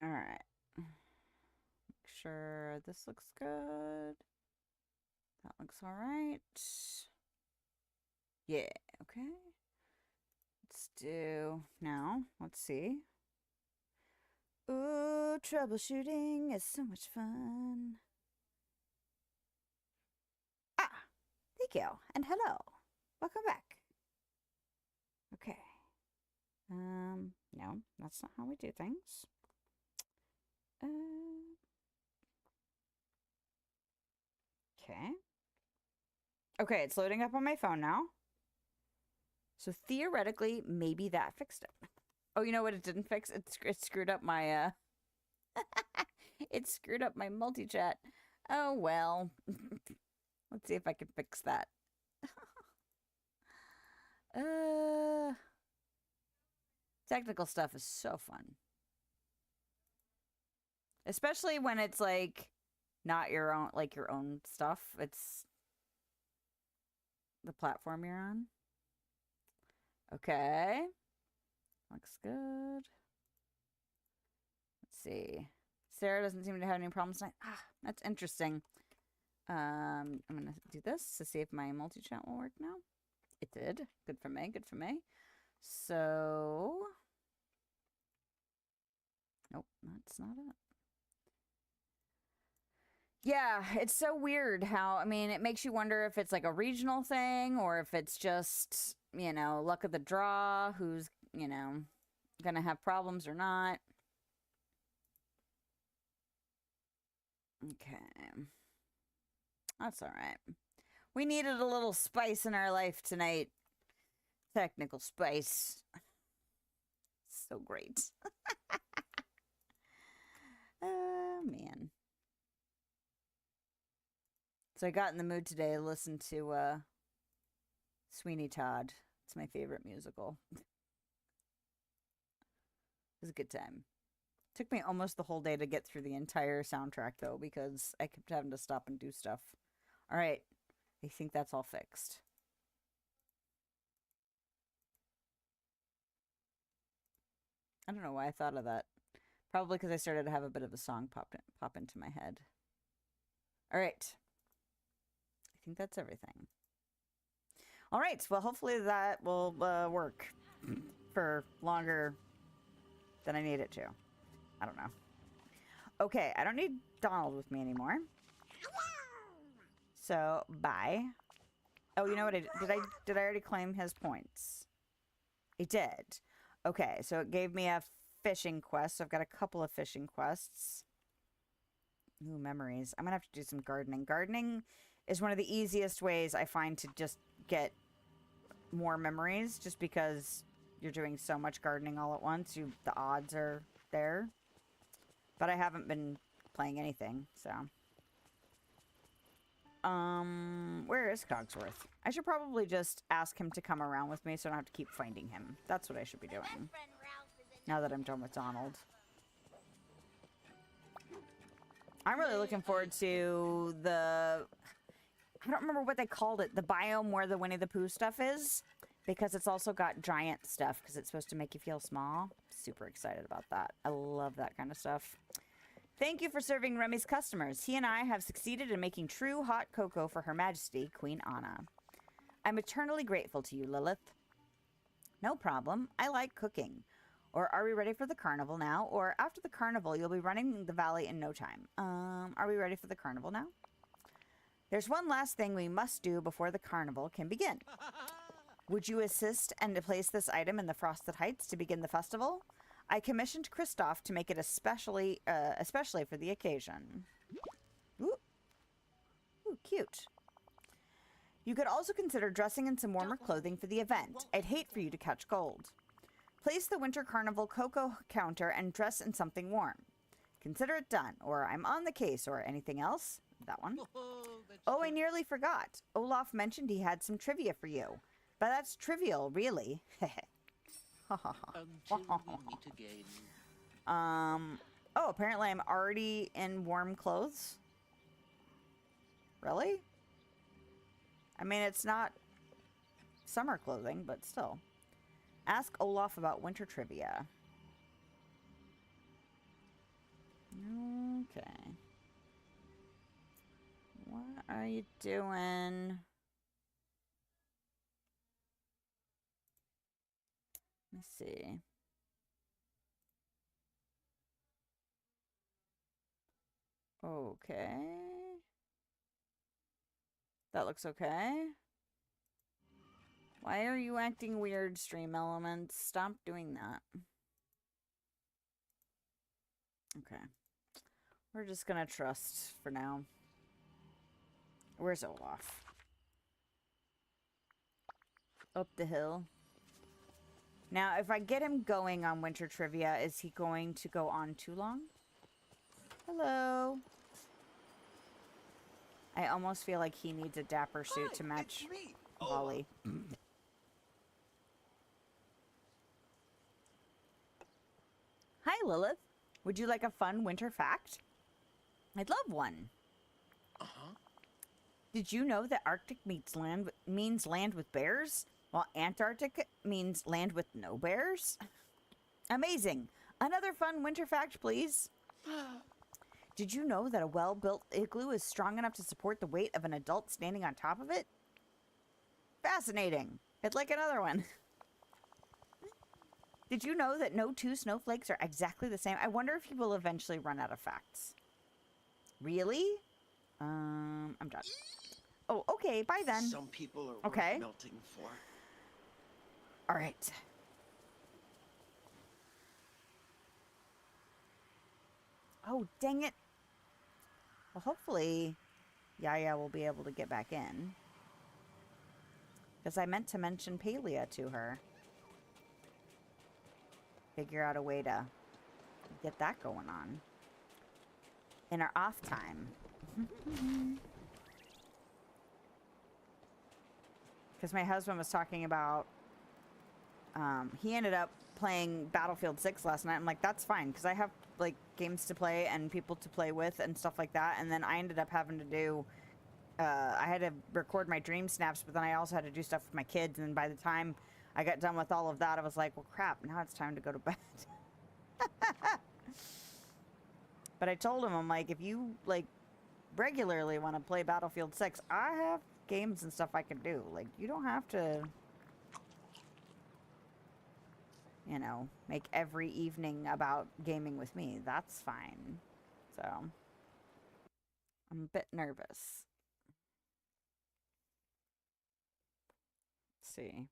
All right. Make sure this looks good. That looks all right. Yeah, okay. Let's do now. Let's see. Ooh, troubleshooting is so much fun. Ah, thank you. And hello. Welcome back. Okay. No, that's not how we do things. Okay. Okay, it's loading up on my phone now. So theoretically, maybe that fixed it. Oh, you know what it didn't fix? It screwed up my it screwed up my multi-chat. Oh well. Let's see if I can fix that. uh Technical stuff is so fun. Especially when it's like not your own your own stuff. It's the platform you're on. Okay. Looks good. Let's see. Sarah doesn't seem to have any problems tonight. Ah, that's interesting. I'm gonna do this to see if my multi-chat will work now. It did. Good for me. Good for me. So, nope, that's not it. Yeah, it's so weird how, I mean, it makes you wonder if it's like a regional thing or if it's just, you know, luck of the draw, who's, you know, gonna have problems or not. Okay. That's all right. We needed a little spice in our life tonight. Technical spice. So great. Oh, man. So I got in the mood today to listen to Sweeney Todd. It's my favorite musical. It was a good time. Took me almost the whole day to get through the entire soundtrack, though, because I kept having to stop and do stuff. All right. I think that's all fixed. I don't know why I thought of that. Probably because I started to have a bit of a song pop into my head. All right. I think that's everything. All right. Well, hopefully that will work for longer than I need it to. I don't know. Okay, I don't need Donald with me anymore. So, bye. Oh, you know what? Did I already claim his points? I did. Okay, so it gave me a fishing quest. So I've got a couple of fishing quests. Ooh, memories. I'm gonna have to do some gardening. Gardening is one of the easiest ways I find to just get more memories, just because you're doing so much gardening all at once. The odds are there. But I haven't been playing anything, so. Where is Cogsworth? I should probably just ask him to come around with me so I don't have to keep finding him. That's what I should be doing. Now that I'm done with Donald. I'm really looking forward to the... I don't remember what they called it. The biome where the Winnie the Pooh stuff is. Because it's also got giant stuff. Because it's supposed to make you feel small. Super excited about that. I love that kind of stuff. Thank you for serving Remy's customers. He and I have succeeded in making true hot cocoa for Her Majesty, Queen Anna. I'm eternally grateful to you, Lilith. No problem. I like cooking. Or are we ready for the carnival now? Or after the carnival, you'll be running the valley in no time. Are we ready for the carnival now? There's one last thing we must do before the carnival can begin. Would you assist and place this item in the Frosted Heights to begin the festival? I commissioned Kristoff to make it especially for the occasion. Ooh. Ooh, cute. You could also consider dressing in some warmer clothing for the event. I'd hate for you to catch cold. Place the Winter Carnival cocoa counter and dress in something warm. Consider it done, or I'm on the case, or anything else. That one. Oh, I nearly forgot. Olaf mentioned he had some trivia for you. But that's trivial, really. Until we meet again. Oh, apparently I'm already in warm clothes. Really? I mean, it's not summer clothing, but still. Ask Olaf about winter trivia. Okay. What are you doing? Let's see. Okay. That looks okay. Why are you acting weird, Stream Elements? Stop doing that. Okay. We're just gonna trust for now. Where's Olaf? Up the hill. Now, if I get him going on winter trivia, is he going to go on too long? Hello. I almost feel like he needs a dapper suit to match Ollie. Hi, Lilith. Would you like a fun winter fact? I'd love one. Did you know that Arctic means land with bears, while Antarctic means land with no bears? Amazing. Another fun winter fact, please. Did you know that a well-built igloo is strong enough to support the weight of an adult standing on top of it? Fascinating. It's like another one. Did you know that no two snowflakes are exactly the same? I wonder if he will eventually run out of facts. Really? I'm done. Oh, okay. Bye then. Some people are worth melting for. All right. Oh, dang it. Well, hopefully Yaya will be able to get back in. Because I meant to mention Palia to her. Figure out a way to get that going on. In our off time. Because my husband was talking about... he ended up playing Battlefield 6 last night. I'm like, that's fine. Because I have, like, games to play and people to play with and stuff like that. And then I ended up having to do... I had to record my dream snaps, but then I also had to do stuff with my kids. And by the time I got done with all of that, I was like, well, crap, now it's time to go to bed. But I told him, I'm like, if you, like, regularly want to play Battlefield 6, I have games and stuff I can do. Like, you don't have to, you know, make every evening about gaming with me. That's fine. So, I'm a bit nervous. Let's see.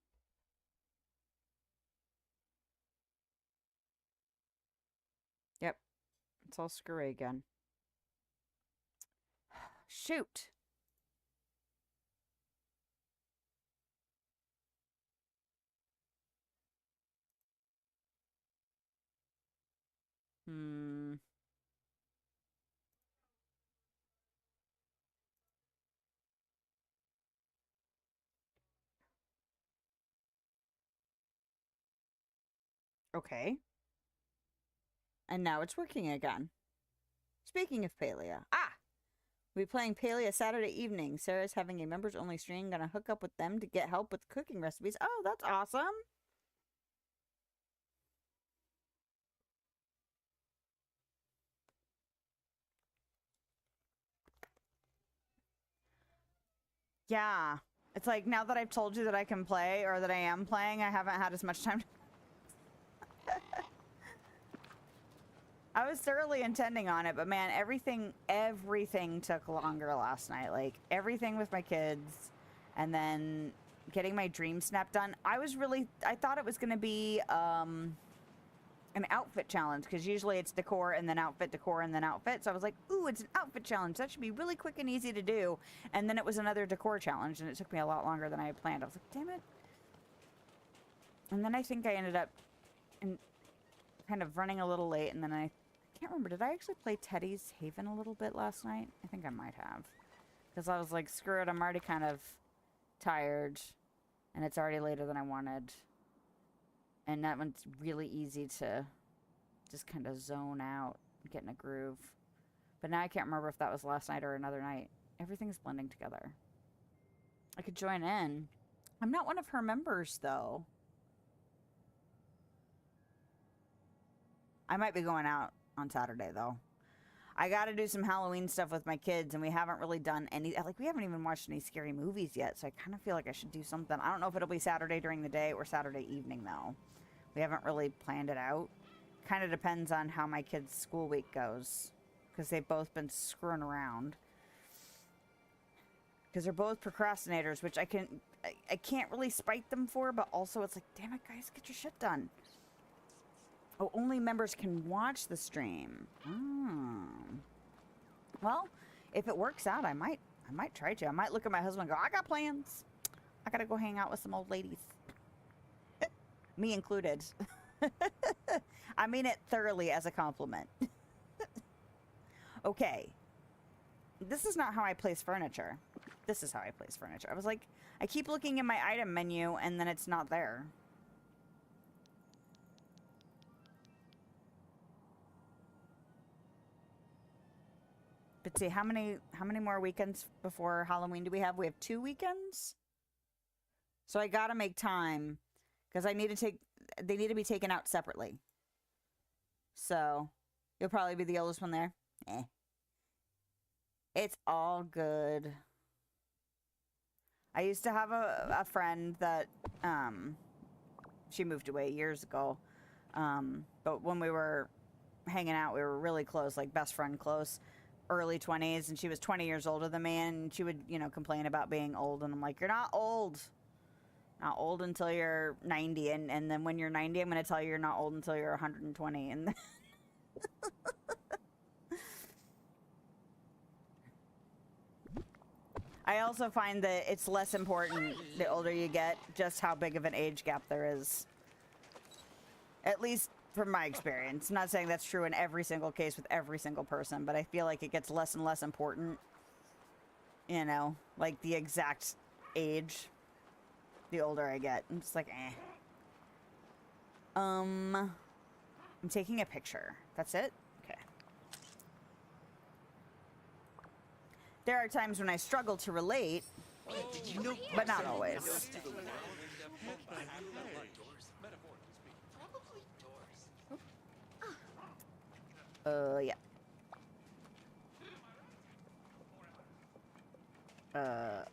Yep. It's all screwy again. Shoot. Okay. And now it's working again. Speaking of Palia. We'll be playing Palia Saturday evening. Sarah's having a members-only stream. Gonna hook up with them to get help with cooking recipes. Oh, that's awesome. Yeah. It's like, now that I've told you that I can play, or that I am playing, I haven't had as much time to... I was thoroughly intending on it, but man, everything took longer last night. Like, everything with my kids, and then getting my dream snap done. I thought it was going to be an outfit challenge, because usually it's decor and then outfit, decor and then outfit. So I was like, ooh, it's an outfit challenge. That should be really quick and easy to do. And then it was another decor challenge, and it took me a lot longer than I had planned. I was like, damn it. And then I think I ended up kind of running a little late, and then I can't remember. Did I actually play Teddy's Haven a little bit last night? I think I might have. Because I was like, screw it, I'm already kind of tired. And it's already later than I wanted. And that one's really easy to just kind of zone out and get in a groove. But now I can't remember if that was last night or another night. Everything's blending together. I could join in. I'm not one of her members, though. I might be going out on Saturday, though. I got to do some Halloween stuff with my kids, and we haven't really done any, like, we haven't even watched any scary movies yet, so I kind of feel like I should do something. I don't know if it'll be Saturday during the day or Saturday evening, though. We haven't really planned it out. Kind of depends on how my kids' school week goes, because they've both been screwing around. Because they're both procrastinators, which I can't really spite them for, but also it's like, damn it, guys, get your shit done. Oh, only members can watch the stream. Well, if it works out, I might try to. I might look at my husband and go, I got plans. I gotta go hang out with some old ladies. Me included. I mean it thoroughly as a compliment. Okay. This is not how I place furniture. This is how I place furniture. I was like, I keep looking in my item menu and then it's not there. But see, how many more weekends before Halloween do we have? We have 2 weekends. So I gotta make time because they need to be taken out separately. So you'll probably be the oldest one there. It's all good. I used to have a friend that she moved away years ago. But when we were hanging out, we were really close, like best friend close. Early 20s, and she was 20 years older than me, and she would, you know, complain about being old, and I'm like, you're not old. Not old until you're 90, and then when you're 90, I'm going to tell you you're not old until you're 120, and I also find that it's less important the older you get, just how big of an age gap there is. At least from my experience. I'm not saying that's true in every single case with every single person, but I feel like it gets less and less important. You know, like the exact age, the older I get. I'm just like, eh. I'm taking a picture. That's it? Okay. There are times when I struggle to relate, but not always. Yeah.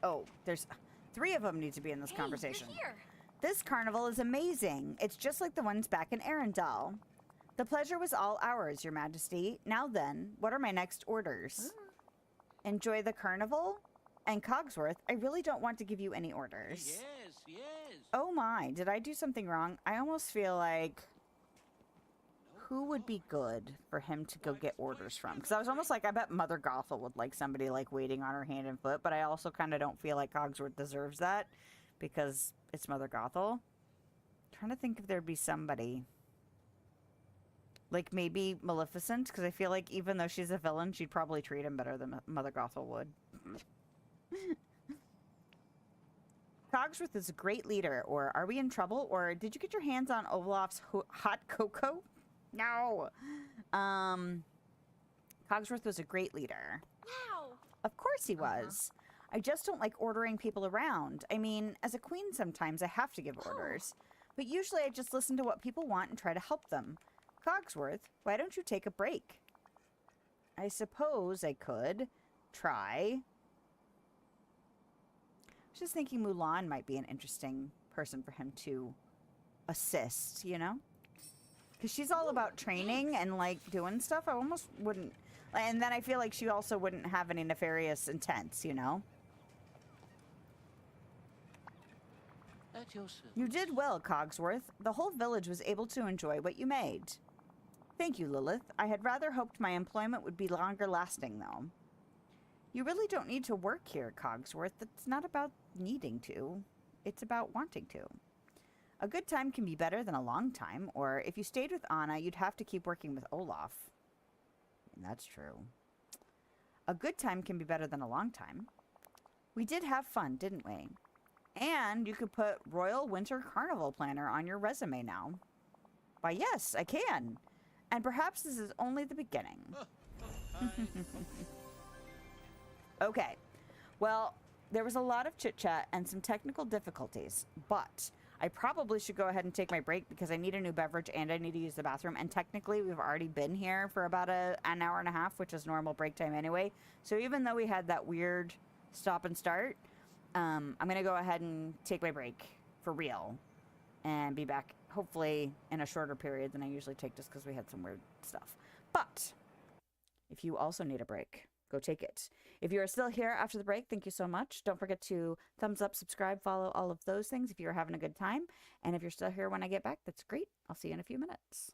Oh, there's 3 of them need to be in this conversation. This carnival is amazing. It's just like the ones back in Arendelle. The pleasure was all ours, Your Majesty. Now then, what are my next orders? Enjoy the carnival? And Cogsworth, I really don't want to give you any orders. Yes. Oh my, did I do something wrong? I almost feel like... Who would be good for him to go get orders from? Because I was almost like, I bet Mother Gothel would like somebody like waiting on her hand and foot, but I also kind of don't feel like Cogsworth deserves that because it's Mother Gothel. I'm trying to think if there'd be somebody. Like maybe Maleficent, because I feel like even though she's a villain, she'd probably treat him better than Mother Gothel would. Cogsworth is a great leader, or are we in trouble? Or did you get your hands on Olaf's hot cocoa? No. Cogsworth was a great leader. Wow. Of course he was. I just don't like ordering people around. I mean, as a queen sometimes I have to give orders. But usually I just listen to what people want and try to help them. Cogsworth, why don't you take a break? I suppose I could try. I was just thinking Mulan might be an interesting person for him to assist, you know? Because she's all about training and, like, doing stuff. I almost wouldn't... And then I feel like she also wouldn't have any nefarious intents, you know? You did well, Cogsworth. The whole village was able to enjoy what you made. Thank you, Lilith. I had rather hoped my employment would be longer lasting, though. You really don't need to work here, Cogsworth. It's not about needing to. It's about wanting to. A good time can be better than a long time, or if you stayed with Anna, you'd have to keep working with Olaf. And that's true. A good time can be better than a long time. We did have fun, didn't we? And you could put Royal Winter Carnival Planner on your resume now. Why, yes, I can. And perhaps this is only the beginning. Okay. Well, there was a lot of chit-chat and some technical difficulties, but I probably should go ahead and take my break because I need a new beverage and I need to use the bathroom. And technically, we've already been here for about an hour and a half, which is normal break time anyway. So even though we had that weird stop and start, I'm going to go ahead and take my break for real and be back hopefully in a shorter period than I usually take just because we had some weird stuff. But if you also need a break, go take it. If you are still here after the break, thank you so much. Don't forget to thumbs up, subscribe, follow, all of those things if you're having a good time. And if you're still here when I get back, that's great. I'll see you in a few minutes.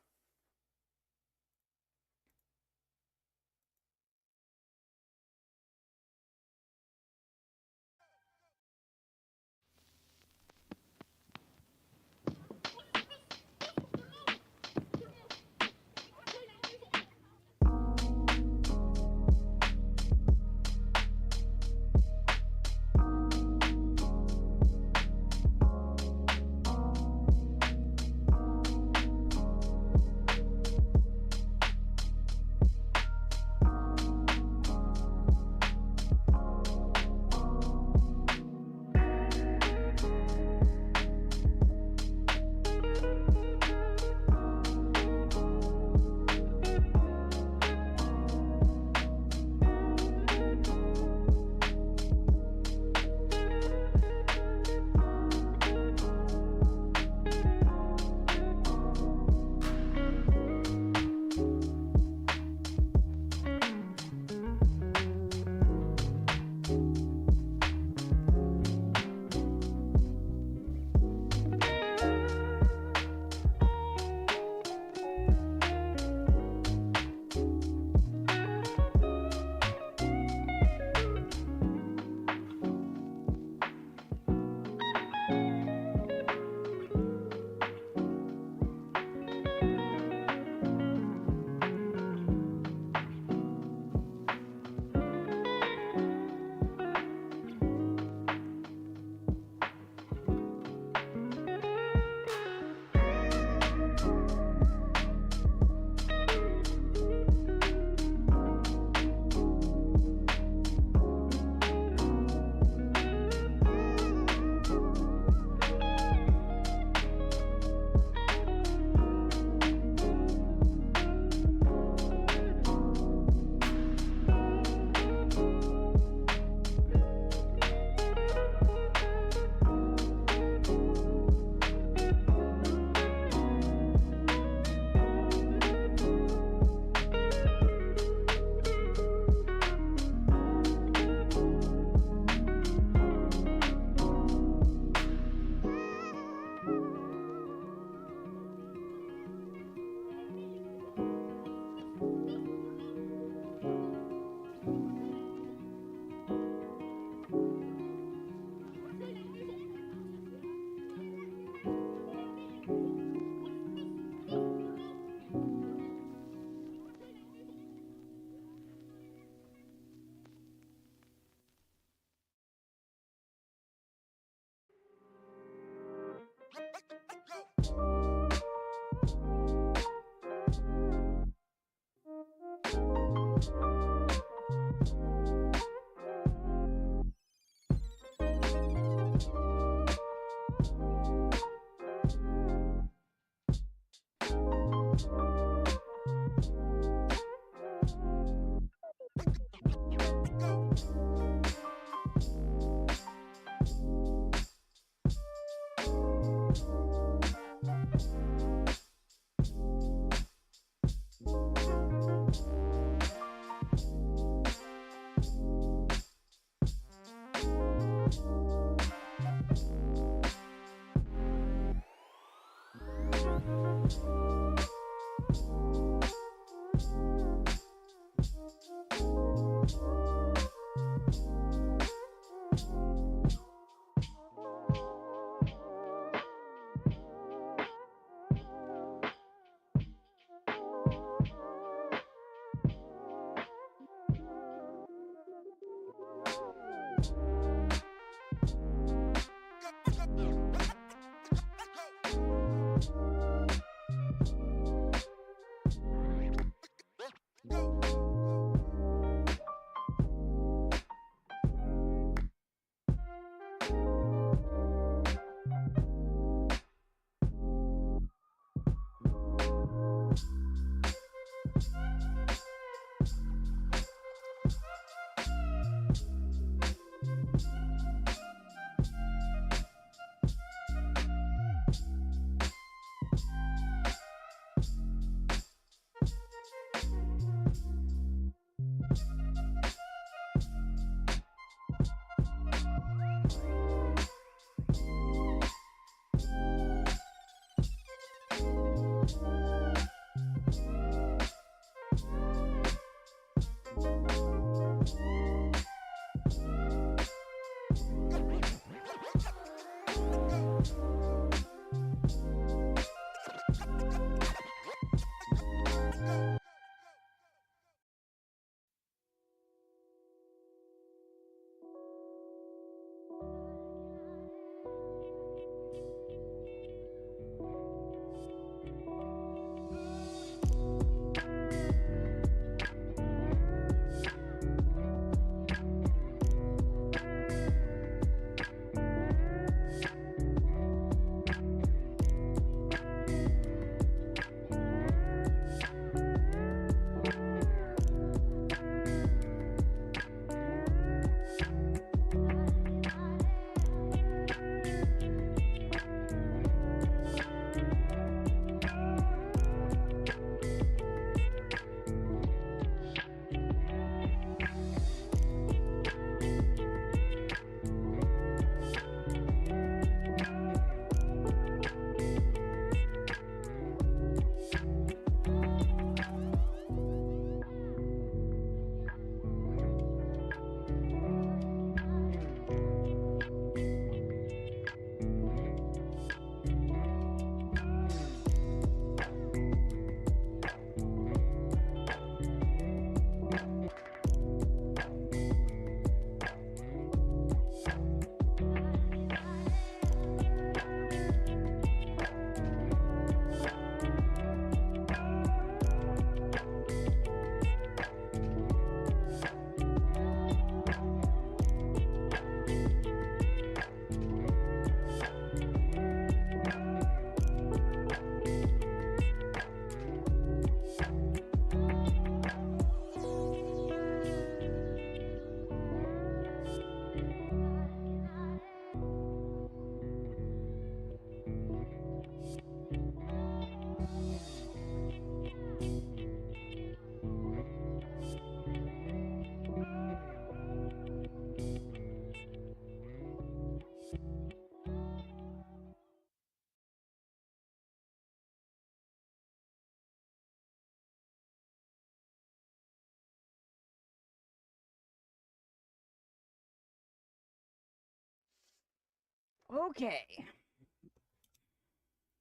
Okay.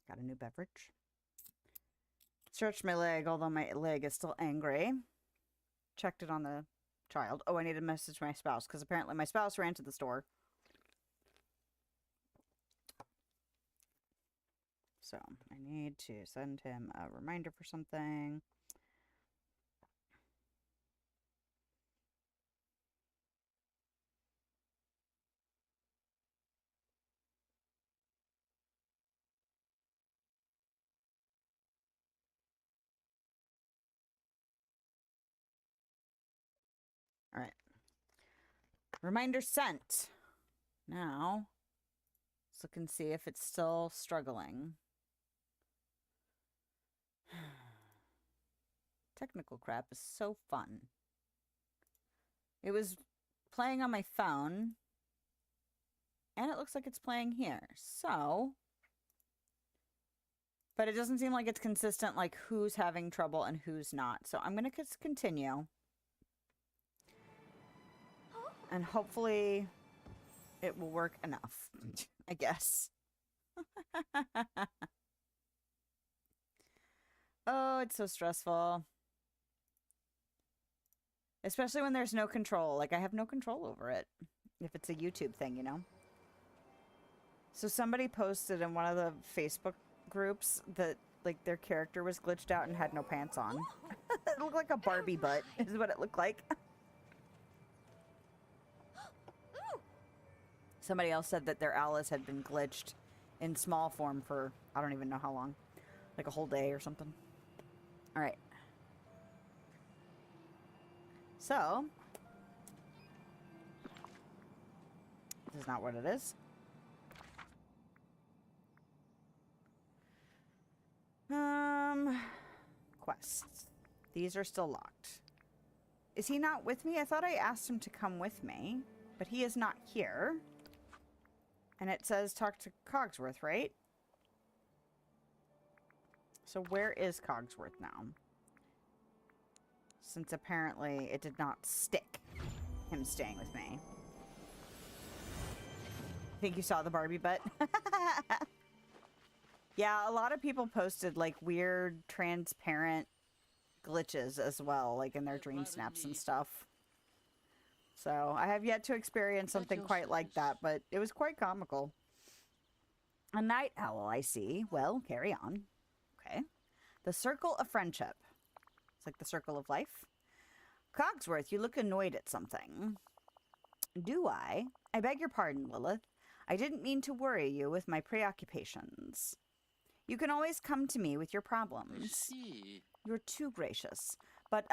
Got a new beverage. Stretched my leg, although my leg is still angry. Checked it on the child. Oh, I need to message my spouse, because apparently my spouse ran to the store. So, I need to send him a reminder for something. All right. Reminder sent. Now, let's look and see if it's still struggling. Technical crap is so fun. It was playing on my phone, and it looks like it's playing here. So, but it doesn't seem like it's consistent, like who's having trouble and who's not. So I'm going to just continue. And hopefully it will work enough, I guess. Oh, it's so stressful. Especially when there's no control. Like, I have no control over it. If it's a YouTube thing, you know? So somebody posted in one of the Facebook groups that, like, their character was glitched out and had no pants on. It looked like a Barbie butt, is what it looked like. Somebody else said that their Alice had been glitched in small form for, I don't even know how long. Like a whole day or something. Alright. So, this is not what it is. Quests. These are still locked. Is he not with me? I thought I asked him to come with me, but he is not here. And it says talk to Cogsworth, right? So where is Cogsworth now? Since apparently it did not stick him staying with me. I think you saw the Barbie butt. Yeah, a lot of people posted like weird transparent glitches as well, like in their dream snaps and stuff. So I have yet to experience something quite like that, but it was quite comical. A night owl, I see. Well, carry on. Okay. The circle of friendship. It's like the circle of life. Cogsworth, you look annoyed at something. Do I? I beg your pardon, Lilith. I didn't mean to worry you with my preoccupations. You can always come to me with your problems. You're too gracious. But,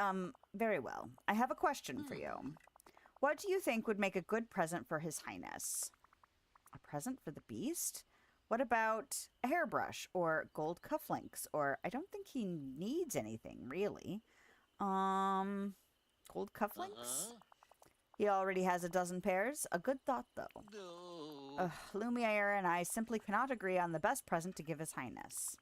very well. I have a question for you. What do you think would make a good present for His Highness? A present for the beast? What about a hairbrush or gold cufflinks? Or I don't think he needs anything, really. Gold cufflinks? He already has a dozen pairs. A good thought, though. Lumiere and I simply cannot agree on the best present to give His Highness.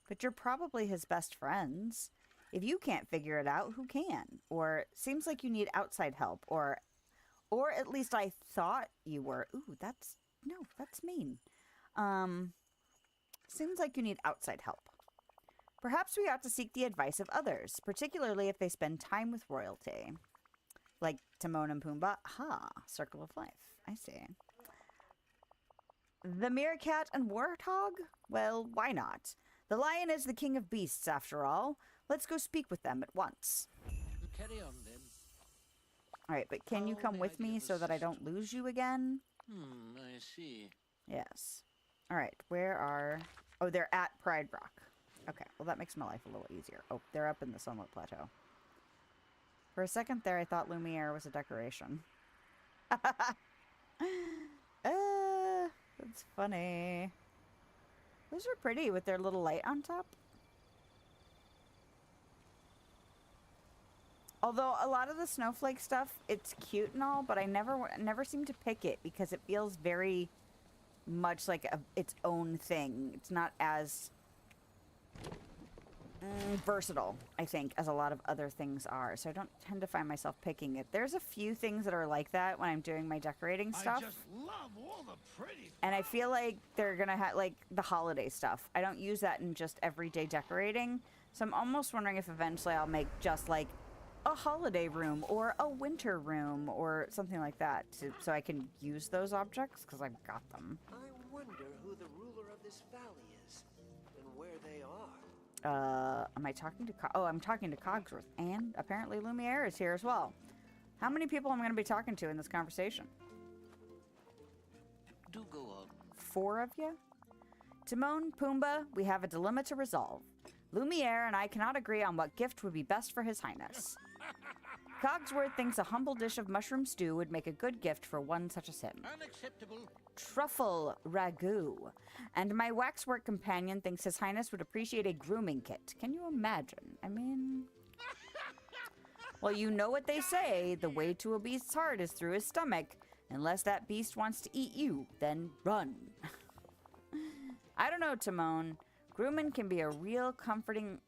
But you're probably his best friends. If you can't figure it out, who can? Or seems like you need outside help. Or at least I thought you were. Ooh, that's mean. Seems like you need outside help. Perhaps we ought to seek the advice of others, particularly if they spend time with royalty. Like Timon and Pumbaa. Ha, circle of life. I see. The meerkat and warthog? Well, why not? The lion is the king of beasts, after all. Let's go speak with them at once. Carry on, then. Alright, but can you come with me so that I don't lose you again? I see. Yes. Alright, where are... Oh, they're at Pride Rock. Okay, well that makes my life a little easier. Oh, they're up in the Sunlit Plateau. For a second there, I thought Lumiere was a decoration. That's funny. Those are pretty with their little light on top. Although a lot of the snowflake stuff, it's cute and all, but I never seem to pick it because it feels very much like its own thing. It's not as versatile, I think, as a lot of other things are. So I don't tend to find myself picking it. There's a few things that are like that when I'm doing my decorating stuff. I just love all the pretty and I feel like they're gonna have like the holiday stuff. I don't use that in just everyday decorating. So I'm almost wondering if eventually I'll make just like a holiday room or a winter room or something like that so I can use those objects because I've got them. I wonder who the ruler of this valley is and where they are. Am I talking to I'm talking to Cogsworth, and apparently Lumiere is here as well. How many people am I going to be talking to in this conversation? Do go on. 4 of you? Timon, Pumbaa, we have a dilemma to resolve. Lumiere and I cannot agree on what gift would be best for His Highness. Cogsworth thinks a humble dish of mushroom stew would make a good gift for one such as him. Unacceptable. Truffle ragu. And my waxwork companion thinks His Highness would appreciate a grooming kit. Can you imagine? I mean... Well, you know what they say. The way to a beast's heart is through his stomach. Unless that beast wants to eat you, then run. I don't know, Timon. Grooming can be real comforting,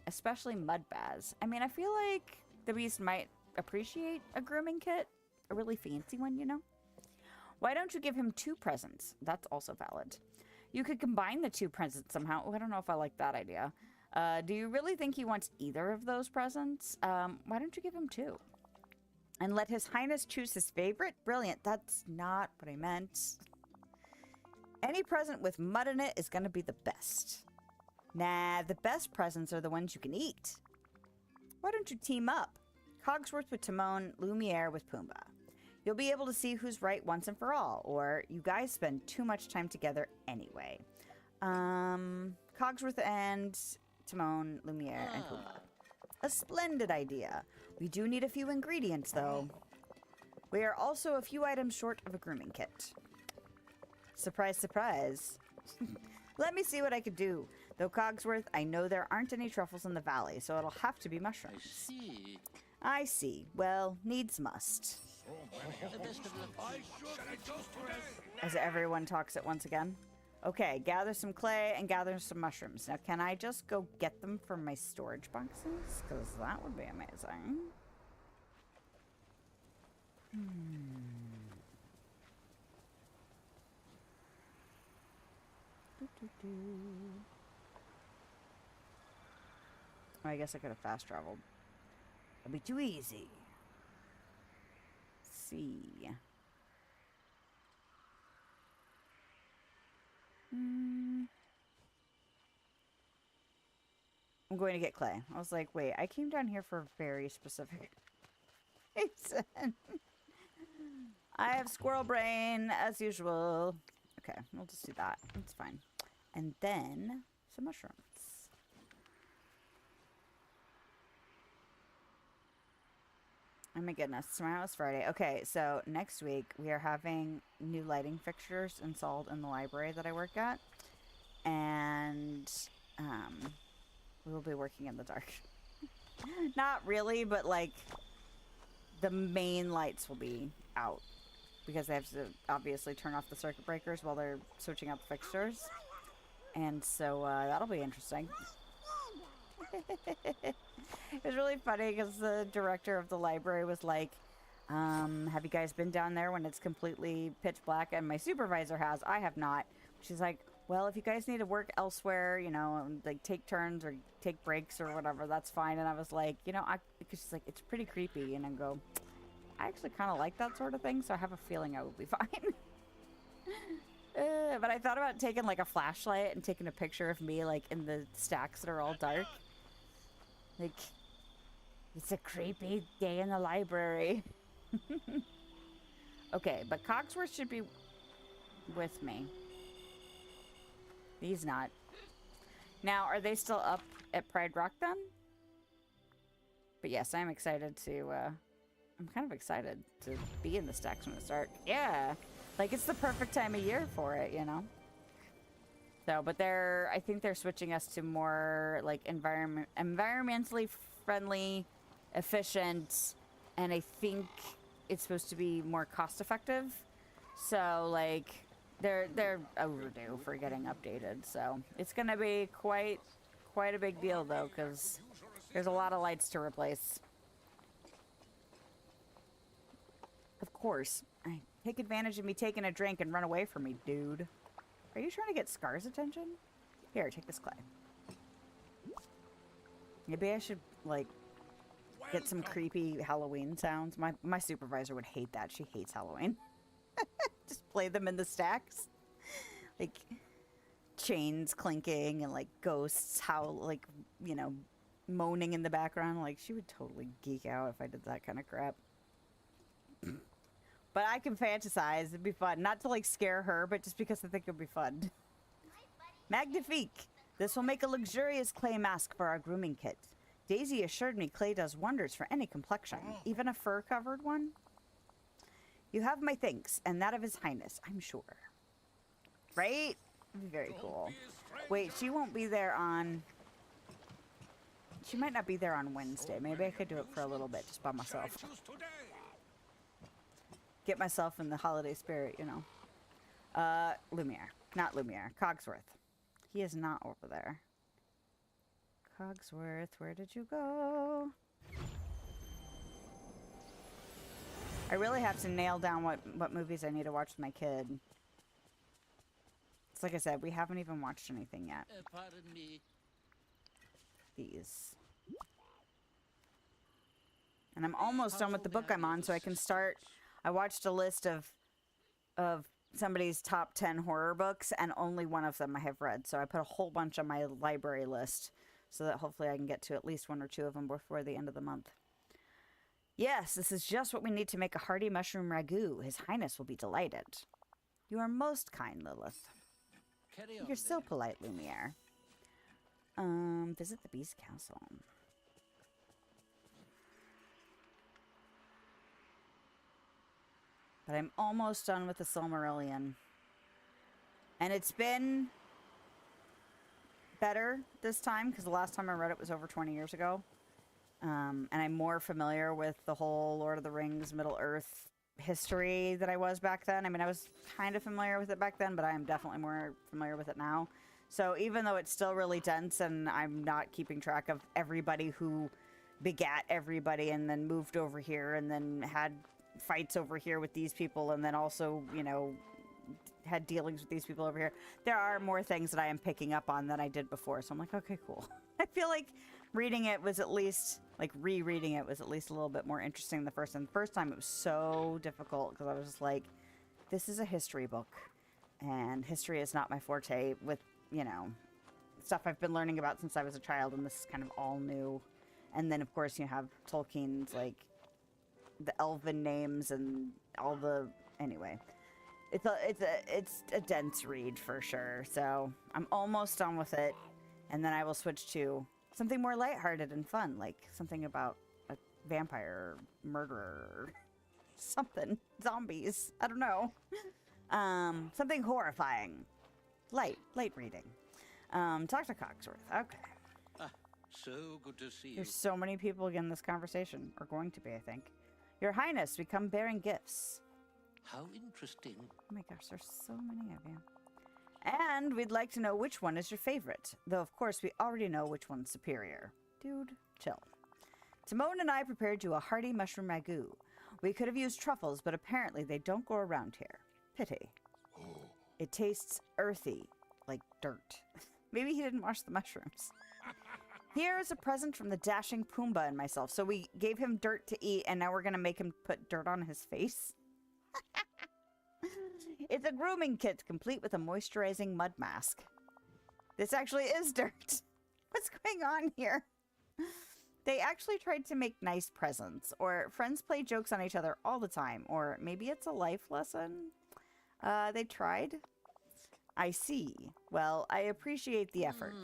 especially mud baths. I mean, I feel like the beast might appreciate a grooming kit. A really fancy one, you know? Why don't you give him 2 presents? That's also valid. You could combine the 2 presents somehow. Oh, I don't know if I like that idea. Do you really think he wants either of those presents? Why don't you give him 2? And let His Highness choose his favorite? Brilliant. That's not what I meant. Any present with mud in it is going to be the best. Nah, the best presents are the ones you can eat. Why don't you team up? Cogsworth with Timon, Lumiere with Pumbaa. You'll be able to see who's right once and for all, or you guys spend too much time together anyway. Cogsworth and Timon, Lumiere, and Pumbaa. A splendid idea. We do need a few ingredients, though. We are also a few items short of a grooming kit. Surprise, surprise. Let me see what I could do. Though, Cogsworth, I know there aren't any truffles in the valley, so it'll have to be mushrooms. I see. I see. Well, needs must. The best of luck. I sure could toast today. As everyone talks at once again. Okay, gather some clay and gather some mushrooms. Now, can I just go get them from my storage boxes? Because that would be amazing. Oh, I guess I could have fast traveled. It'll be too easy. Let's see. I'm going to get clay. I was like, wait, I came down here for a very specific reason. I have squirrel brain, as usual. Okay, we'll just do that. It's fine. And then some mushrooms. Oh my goodness, tomorrow is Friday. Okay, so next week we are having new lighting fixtures installed in the library that I work at. And we will be working in the dark. Not really, but like the main lights will be out because they have to obviously turn off the circuit breakers while they're switching out the fixtures. And so that'll be interesting. It was really funny because the director of the library was like, have you guys been down there when it's completely pitch black? And my supervisor has. I have not. She's like, well, if you guys need to work elsewhere, you know, like take turns or take breaks or whatever, that's fine. And I was like, you know, because she's like, it's pretty creepy. And I go, I actually kind of like that sort of thing, so I have a feeling I will be fine. But I thought about taking like a flashlight and taking a picture of me like in the stacks that are all dark. Like, it's a creepy day in the library. Okay, but Cogsworth should be with me. He's not. Now, are they still up at Pride Rock then? But yes, I'm excited to, I'm kind of excited to be in the stacks when it's dark. Yeah, like it's the perfect time of year for it, you know? So, but I think they're switching us to more like environmentally friendly, efficient, and I think it's supposed to be more cost effective. So like they're overdue for getting updated. So it's gonna be quite a big deal though, because there's a lot of lights to replace. Of course, I take advantage of me taking a drink and run away from me, dude. Are you trying to get Scar's attention? Here, take this clay. Maybe I should, like, get some creepy Halloween sounds. My supervisor would hate that. She hates Halloween. Just play them in the stacks. Like, chains clinking and, like, ghosts like, you know, moaning in the background. Like, she would totally geek out if I did that kind of crap. But I can fantasize. It'd be fun. Not to, like, scare her, but just because I think it'd be fun. Magnifique! This will make a luxurious clay mask for our grooming kit. Daisy assured me clay does wonders for any complexion, even a fur-covered one. You have my thanks, and that of His Highness, I'm sure. Right? It'd be very cool. Wait, she won't be there on... She might not be there on Wednesday. Maybe I could do it for a little bit, just by myself. Get myself in the holiday spirit, you know. Lumiere. Not Lumiere. Cogsworth. He is not over there. Cogsworth, where did you go? I really have to nail down what movies I need to watch with my kid. It's like I said, we haven't even watched anything yet. Pardon me. These. And I'm almost done with the book I'm on, so I can start... I watched a list of somebody's top 10 horror books, and only one of them I have read. So I put a whole bunch on my library list so that hopefully I can get to at least one or two of them before the end of the month. Yes, this is just what we need to make a hearty mushroom ragu. His Highness will be delighted. You are most kind, Lilith. You're so polite, Lumiere. Visit the Beast Castle. But I'm almost done with the Silmarillion. And it's been better this time, because the last time I read it was over 20 years ago. And I'm more familiar with the whole Lord of the Rings, Middle-earth history that I was back then. I mean, I was kind of familiar with it back then, but I am definitely more familiar with it now. So even though it's still really dense and I'm not keeping track of everybody who begat everybody and then moved over here and then had fights over here with these people and then also, you know, had dealings with these people over here, there are more things that I am picking up on than I did before. So I'm like, okay, cool. I feel like reading it was at least, like rereading it was at least a little bit more interesting than the first time. The first time it was so difficult because I was just like, this is a history book and history is not my forte with, you know, stuff I've been learning about since I was a child, and this is kind of all new. And then, of course, you have Tolkien's, like, the elven names and all the... Anyway. It's a dense read, for sure. So, I'm almost done with it. And then I will switch to something more lighthearted and fun, like something about a vampire, murderer, something. Zombies. I don't know. Something horrifying. Light reading. Talk to Cogsworth. Okay. So good to see you. There's so many people in this conversation, or going to be, I think. Your Highness, we come bearing gifts. How interesting. Oh my gosh, there's so many of you. And we'd like to know which one is your favorite. Though, of course, we already know which one's superior. Dude, chill. Timon and I prepared you a hearty mushroom ragu. We could have used truffles, but apparently they don't grow around here. Pity. It tastes earthy, like dirt. Maybe he didn't wash the mushrooms. Here is a present from the dashing Pumbaa and myself. So we gave him dirt to eat, and now we're going to make him put dirt on his face. It's a grooming kit, complete with a moisturizing mud mask. This actually is dirt. What's going on here? They actually tried to make nice presents, or friends play jokes on each other all the time, or maybe it's a life lesson. They tried. I see. Well, I appreciate the effort.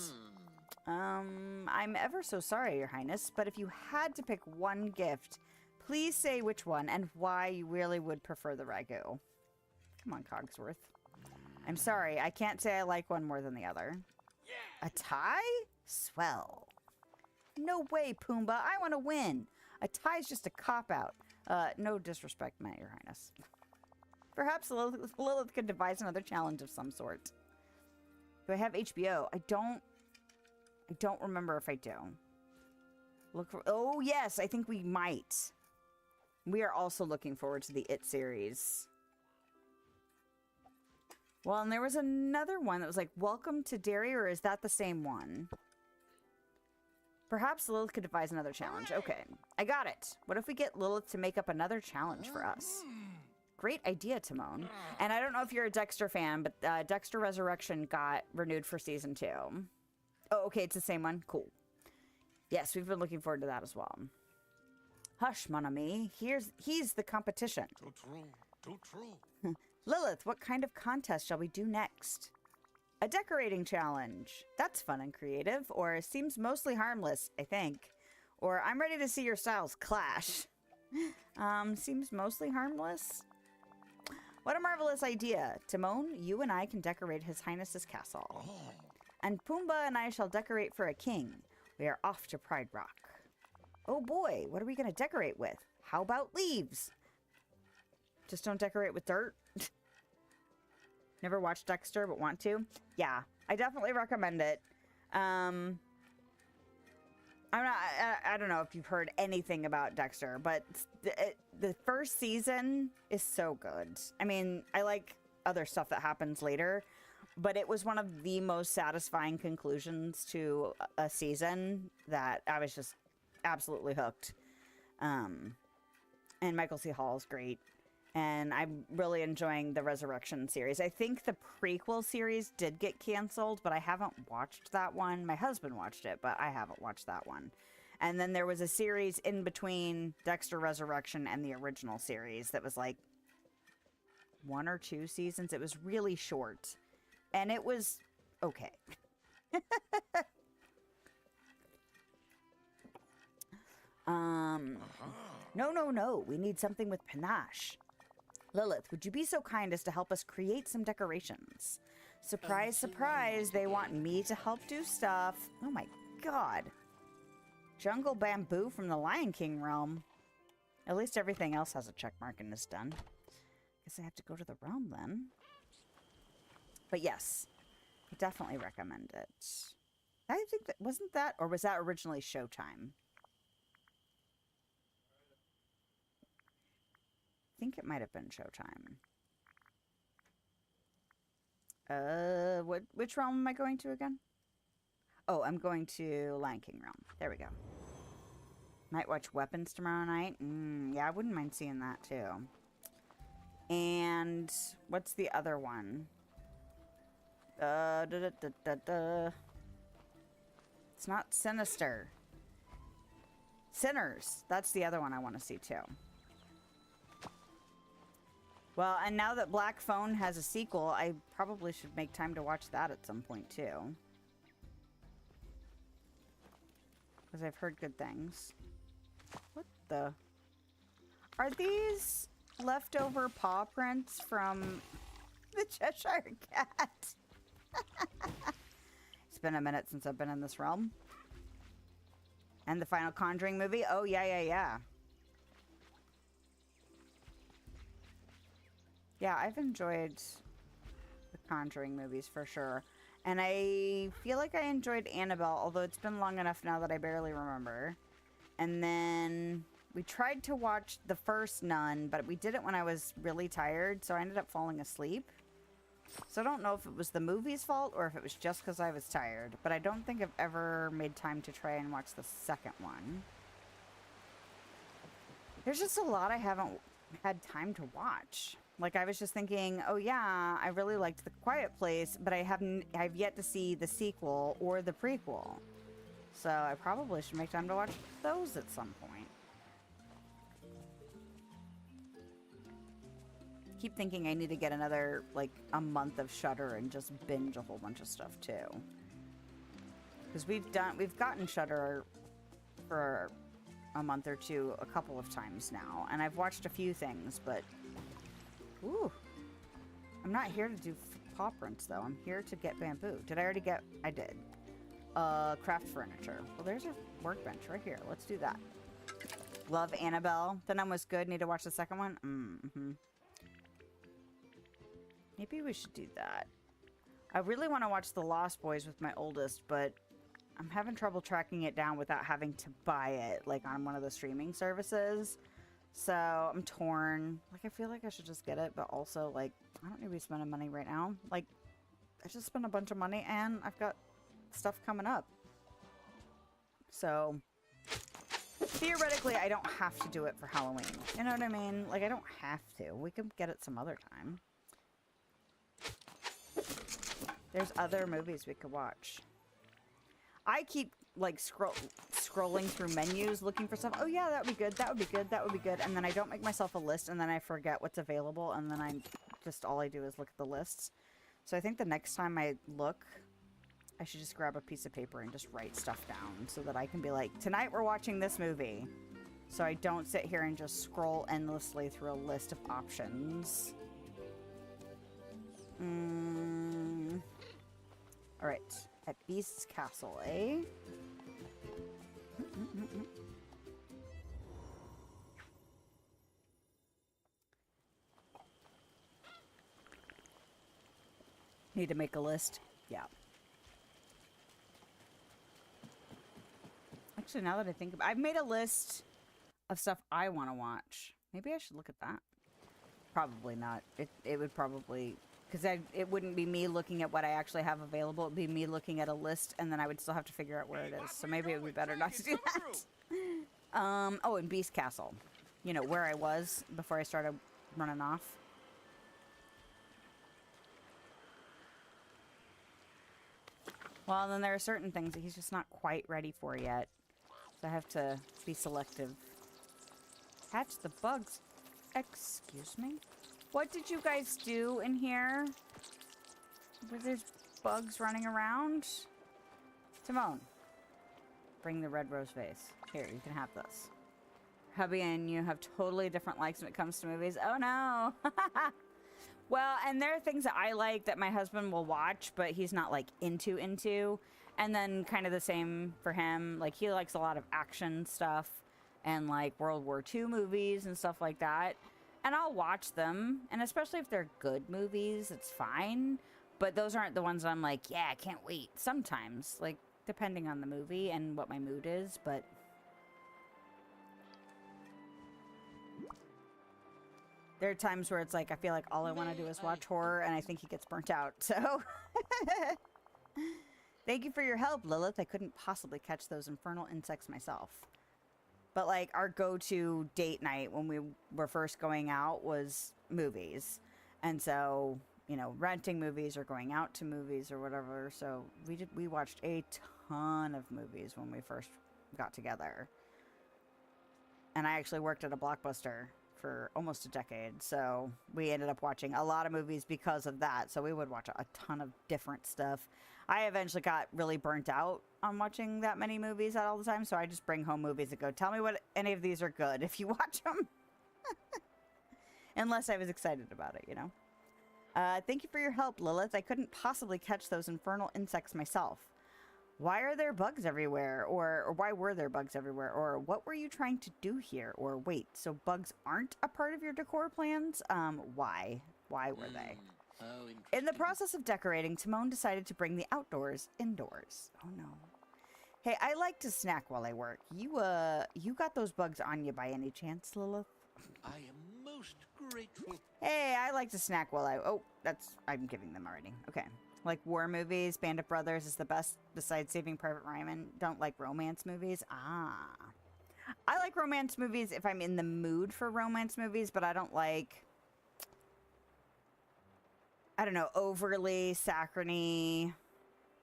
I'm ever so sorry, Your Highness, but if you had to pick one gift, please say which one and why you really would prefer the ragu. Come on, Cogsworth. I'm sorry, I can't say I like one more than the other. A tie? Swell. No way, Pumbaa. I want to win. A tie's just a cop-out. No disrespect meant, Your Highness. Perhaps Lilith could devise another challenge of some sort. Do I have HBO? I don't remember if I do. Look for... Oh, yes, I think we might. We are also looking forward to the It series. Well, and there was another one that was like, Welcome to Derry, or is that the same one? Perhaps Lilith could devise another challenge. Okay, I got it. What if we get Lilith to make up another challenge for us? Great idea, Timon. And I don't know if you're a Dexter fan, but Dexter Resurrection got renewed for season 2. Oh, okay, it's the same one. Cool. Yes, we've been looking forward to that as well. Hush, mon ami. He's the competition. Too true. Too true. Lilith, what kind of contest shall we do next? A decorating challenge. That's fun and creative, or seems mostly harmless, I think. Or I'm ready to see your styles clash. Seems mostly harmless. What a marvelous idea. Timon, you and I can decorate His Highness's castle. And Pumbaa and I shall decorate for a king. We are off to Pride Rock. Oh boy, what are we going to decorate with? How about leaves? Just don't decorate with dirt? Never watched Dexter, but want to? Yeah, I definitely recommend it. I don't know if you've heard anything about Dexter, but the first season is so good. I mean, I like other stuff that happens later, but it was one of the most satisfying conclusions to a season that I was just absolutely hooked. And Michael C. Hall is great. And I'm really enjoying the Resurrection series. I think the prequel series did get canceled, but I haven't watched that one. My husband watched it, but I haven't watched that one. And then there was a series in between Dexter Resurrection and the original series that was like 1 or 2 seasons. It was really short. And it was okay. No. We need something with panache. Lilith, would you be so kind as to help us create some decorations? Surprise, surprise, they want me to help do stuff. Oh my god. Jungle bamboo from the Lion King realm. At least everything else has a check mark and is done. Guess I have to go to the realm then. But yes, I definitely recommend it. I think that wasn't that, or was that originally Showtime? I think it might have been Showtime. Which realm am I going to again? Oh, I'm going to Lion King realm. There we go. Might watch Weapons tomorrow night. Yeah, I wouldn't mind seeing that too. And what's the other one? It's not Sinister. Sinners. That's the other one I want to see too. Well, and now that Black Phone has a sequel, I probably should make time to watch that at some point too. Because I've heard good things. What the? Are these leftover paw prints from the Cheshire Cat? It's been a minute since I've been in this realm. And the final Conjuring movie? Oh, yeah. Yeah, I've enjoyed the Conjuring movies for sure. And I feel like I enjoyed Annabelle, although it's been long enough now that I barely remember. And then we tried to watch the first Nun, but we did it when I was really tired, so I ended up falling asleep. So I don't know if it was the movie's fault or if it was just because I was tired, but I don't think I've ever made time to try and watch the second one. There's just a lot I haven't had time to watch. Like, I was just thinking, oh yeah, I really liked The Quiet Place, but I've yet to see the sequel or the prequel. So I probably should make time to watch those at some point. Keep thinking I need to get another, like, a month of Shudder and just binge a whole bunch of stuff too. Because we've gotten Shudder for a month or two a couple of times now, and I've watched a few things, but ooh, I'm not here to do paw prints though. I'm here to get bamboo. Did I already get? I did. Craft furniture. Well, there's a workbench right here. Let's do that. Love Annabelle. The Nun was good. Need to watch the second one. Maybe we should do that. I really want to watch The Lost Boys with my oldest, but I'm having trouble tracking it down without having to buy it, like on one of the streaming services. So I'm torn. Like, I feel like I should just get it, but also, like, I don't need to be spending money right now. Like, I just spent a bunch of money and I've got stuff coming up. So theoretically, I don't have to do it for Halloween. You know what I mean? Like, I don't have to. We can get it some other time. There's other movies we could watch. I keep, like, scrolling through menus looking for stuff. Oh, yeah, that would be good. That would be good. That would be good. And then I don't make myself a list, and then I forget what's available, and then all I do is look at the lists. So I think the next time I look, I should just grab a piece of paper and just write stuff down so that I can be like, tonight we're watching this movie. So I don't sit here and just scroll endlessly through a list of options. All right. At Beast's Castle, eh? Need to make a list. Yeah. Actually, now that I think about it, I've made a list of stuff I want to watch. Maybe I should look at that. Probably not. It would probably... Because it wouldn't be me looking at what I actually have available. It would be me looking at a list, and then I would still have to figure out where it is. So maybe it would be better not to do that. Oh, in Beast Castle. You know, where I was before I started running off. Well, then there are certain things that he's just not quite ready for yet. So I have to be selective. Catch the bugs. Excuse me? What did you guys do in here? Were there bugs running around? Timon, bring the red rose vase. Here, you can have this. Hubby and you have totally different likes when it comes to movies. Oh no! Well, and there are things that I like that my husband will watch, but he's not like into. And then kind of the same for him. Like, he likes a lot of action stuff. and like World War II movies and stuff like that. And I'll watch them, and especially if they're good movies, it's fine. But those aren't the ones that I'm like, yeah, I can't wait. Sometimes, like, depending on the movie and what my mood is, but... There are times where it's like, I feel like all I want to do is watch horror, and I think he gets burnt out, so... Thank you for your help, Lilith. I couldn't possibly catch those infernal insects myself. But, like, our go-to date night when we were first going out was movies. And so, you know, renting movies or going out to movies or whatever. So we watched a ton of movies when we first got together. And I actually worked at a Blockbuster for almost a decade. So we ended up watching a lot of movies because of that. So we would watch a ton of different stuff. I eventually got really burnt out on watching that many movies all the time, so I just bring home movies and go, tell me what any of these are good if you watch them. Unless I was excited about it, you know. Thank you for your help, Lilith. I couldn't possibly catch those infernal insects myself. Why are there bugs everywhere? Or why were there bugs everywhere? Or what were you trying to do here? Or wait, so bugs aren't a part of your decor plans? Why? Why were they? In the process of decorating, Timon decided to bring the outdoors indoors. Oh no. Hey, I like to snack while I work. You got those bugs on you by any chance, Lilith? I am most grateful. Hey, I like to snack while I'm giving them already. Okay. Like war movies, Band of Brothers is the best besides Saving Private Ryan. Don't like romance movies? Ah. I like romance movies if I'm in the mood for romance movies, but I don't like... I don't know, overly saccharine,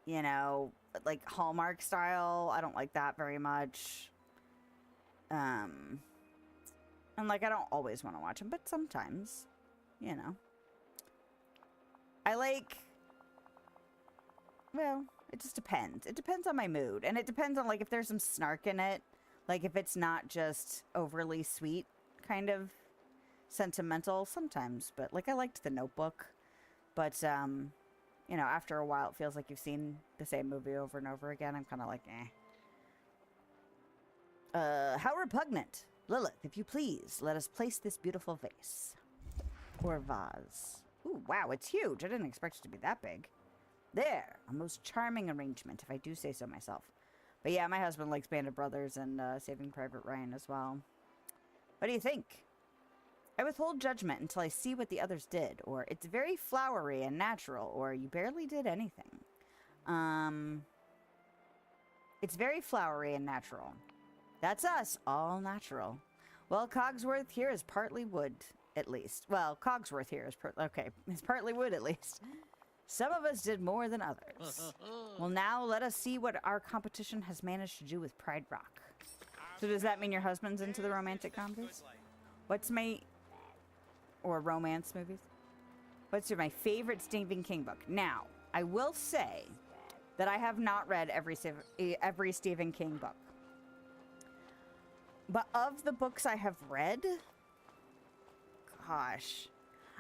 you know, like Hallmark style. I don't like that very much. And like, I don't always want to watch them, but sometimes, you know. I like, well, it just depends. It depends on my mood. And it depends on, like, if there's some snark in it. Like, if it's not just overly sweet, kind of sentimental sometimes. But, like, I liked The Notebook. But, you know, after a while, it feels like you've seen the same movie over and over again. I'm kind of like, eh. How repugnant. Lilith, if you please, let us place this beautiful vase. Or vase. Ooh, wow, it's huge. I didn't expect it to be that big. There. A most charming arrangement, if I do say so myself. But yeah, my husband likes Band of Brothers and Saving Private Ryan as well. What do you think? I withhold judgment until I see what the others did, or it's very flowery and natural, or you barely did anything. It's very flowery and natural. That's us, all natural. Well, Cogsworth here is partly wood, at least. Well, Cogsworth here is it's partly wood, at least. Some of us did more than others. Well, now let us see what our competition has managed to do with Pride Rock. So does that mean your husband's into the romantic comedies? What's my... or romance movies? What's my favorite Stephen King book? Now, I will say that I have not read every Stephen King book. But of the books I have read, gosh,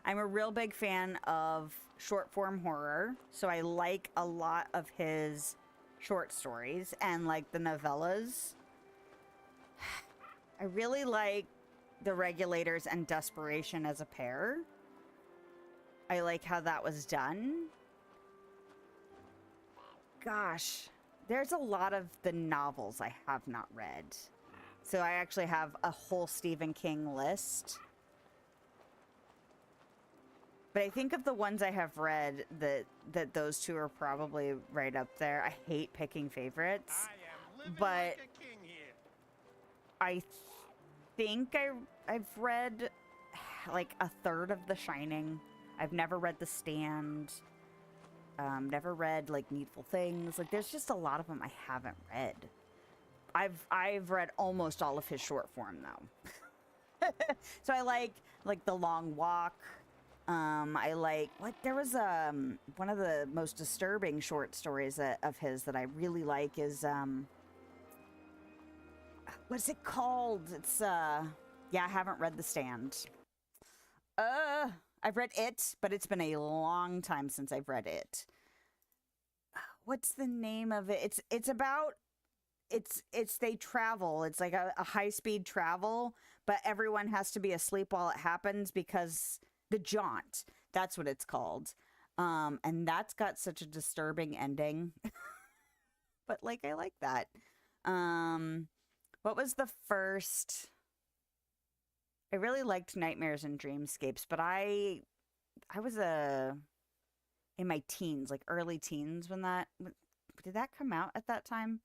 I'm a real big fan of short form horror. So I like a lot of his short stories and like the novellas. I really like The Regulators and Desperation as a pair. I like how that was done. Gosh, there's a lot of the novels I have not read. So I actually have a whole Stephen King list. But I think of the ones I have read that those two are probably right up there. I hate picking favorites. But like a king here. I think I've read like a third of The Shining. I've never read The Stand. Never read like Needful Things. Like there's just a lot of them I haven't read. I've read almost all of his short form though. So I like The Long Walk. I like there was one of the most disturbing short stories of his that I really like is what's it called? It's yeah, I haven't read The Stand. I've read it, but it's been a long time since I've read it. What's the name of it? It's about they travel. It's like a high-speed travel, but everyone has to be asleep while it happens because the jaunt, that's what it's called. And that's got such a disturbing ending. But like, I like that. What was the first? I really liked Nightmares and Dreamscapes, but I was in my teens, like early teens when did that come out at that time?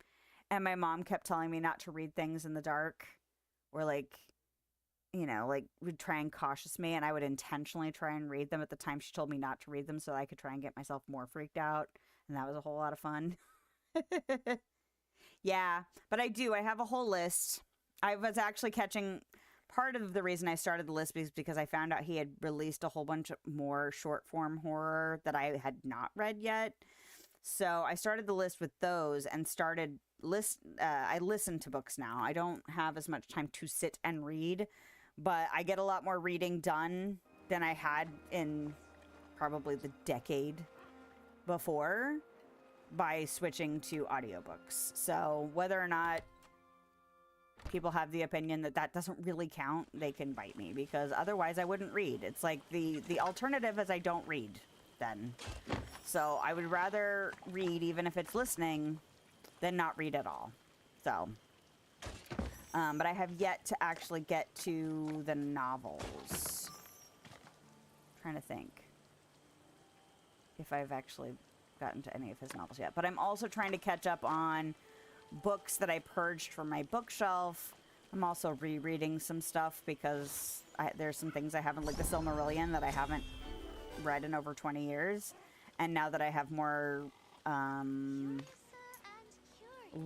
And my mom kept telling me not to read things in the dark, or like, you know, like would try and cautious me, and I would intentionally try and read them at the time she told me not to read them so I could try and get myself more freaked out. And that was a whole lot of fun. Yeah, but I have a whole list. I was actually catching, part of the reason I started the list was because I found out he had released a whole bunch of more short form horror that I had not read yet. So I started the list with those and I listen to books now. I don't have as much time to sit and read, but I get a lot more reading done than I had in probably the decade before by switching to audiobooks. So whether or not people have the opinion that that doesn't really count, they can bite me, because otherwise I wouldn't read. It's like the alternative is I don't read then. So I would rather read, even if it's listening, than not read at all. So, but I have yet to actually get to the novels. Trying to think if I've actually gotten to any of his novels yet. But I'm also trying to catch up on books that I purged from my bookshelf. I'm also rereading some stuff because there's some things I haven't, like the Silmarillion, that I haven't read in over 20 years. And now that I have more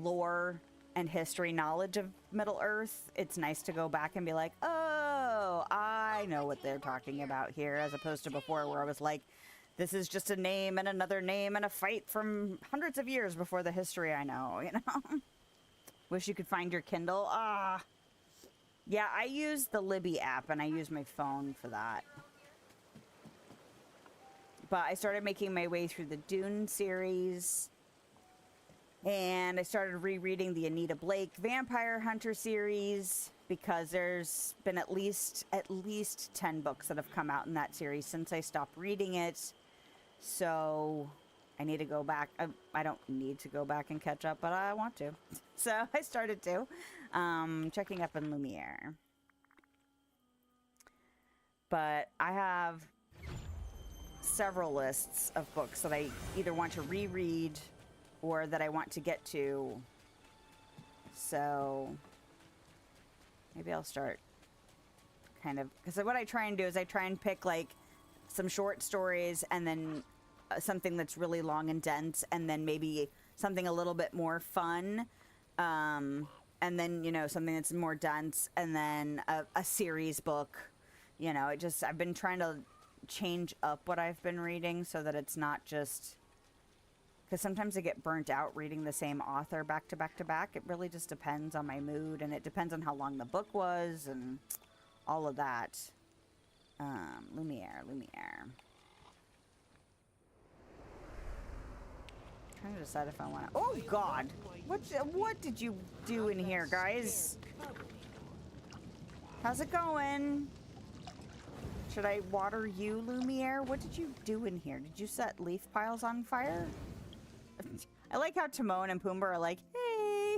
lore and history knowledge of Middle-earth, it's nice to go back and be like, oh, I know what they're talking about here, as opposed to before where I was like, this is just a name and another name and a fight from hundreds of years before the history I know, you know? Wish you could find your Kindle. Ah. Yeah, I use the Libby app, and I use my phone for that. But I started making my way through the Dune series. And I started rereading the Anita Blake Vampire Hunter series, because there's been at least 10 books that have come out in that series since I stopped reading it. So I need to go back. I don't need to go back and catch up, but I want to. So I started to. Checking up on Lumiere. But I have several lists of books that I either want to reread or that I want to get to. So maybe I'll start kind of, because what I try and do is I try and pick like some short stories, and then something that's really long and dense, and then maybe something a little bit more fun, and then, you know, something that's more dense, and then a series book. You know, I've been trying to change up what I've been reading so that it's not just, because sometimes I get burnt out reading the same author back to back to back. It really just depends on my mood, and it depends on how long the book was and all of that. Lumiere. Trying to decide if I want to. Oh God! What did you do in here, guys? How's it going? Should I water you, Lumiere? What did you do in here? Did you set leaf piles on fire? I like how Timon and Pumbaa are like, hey!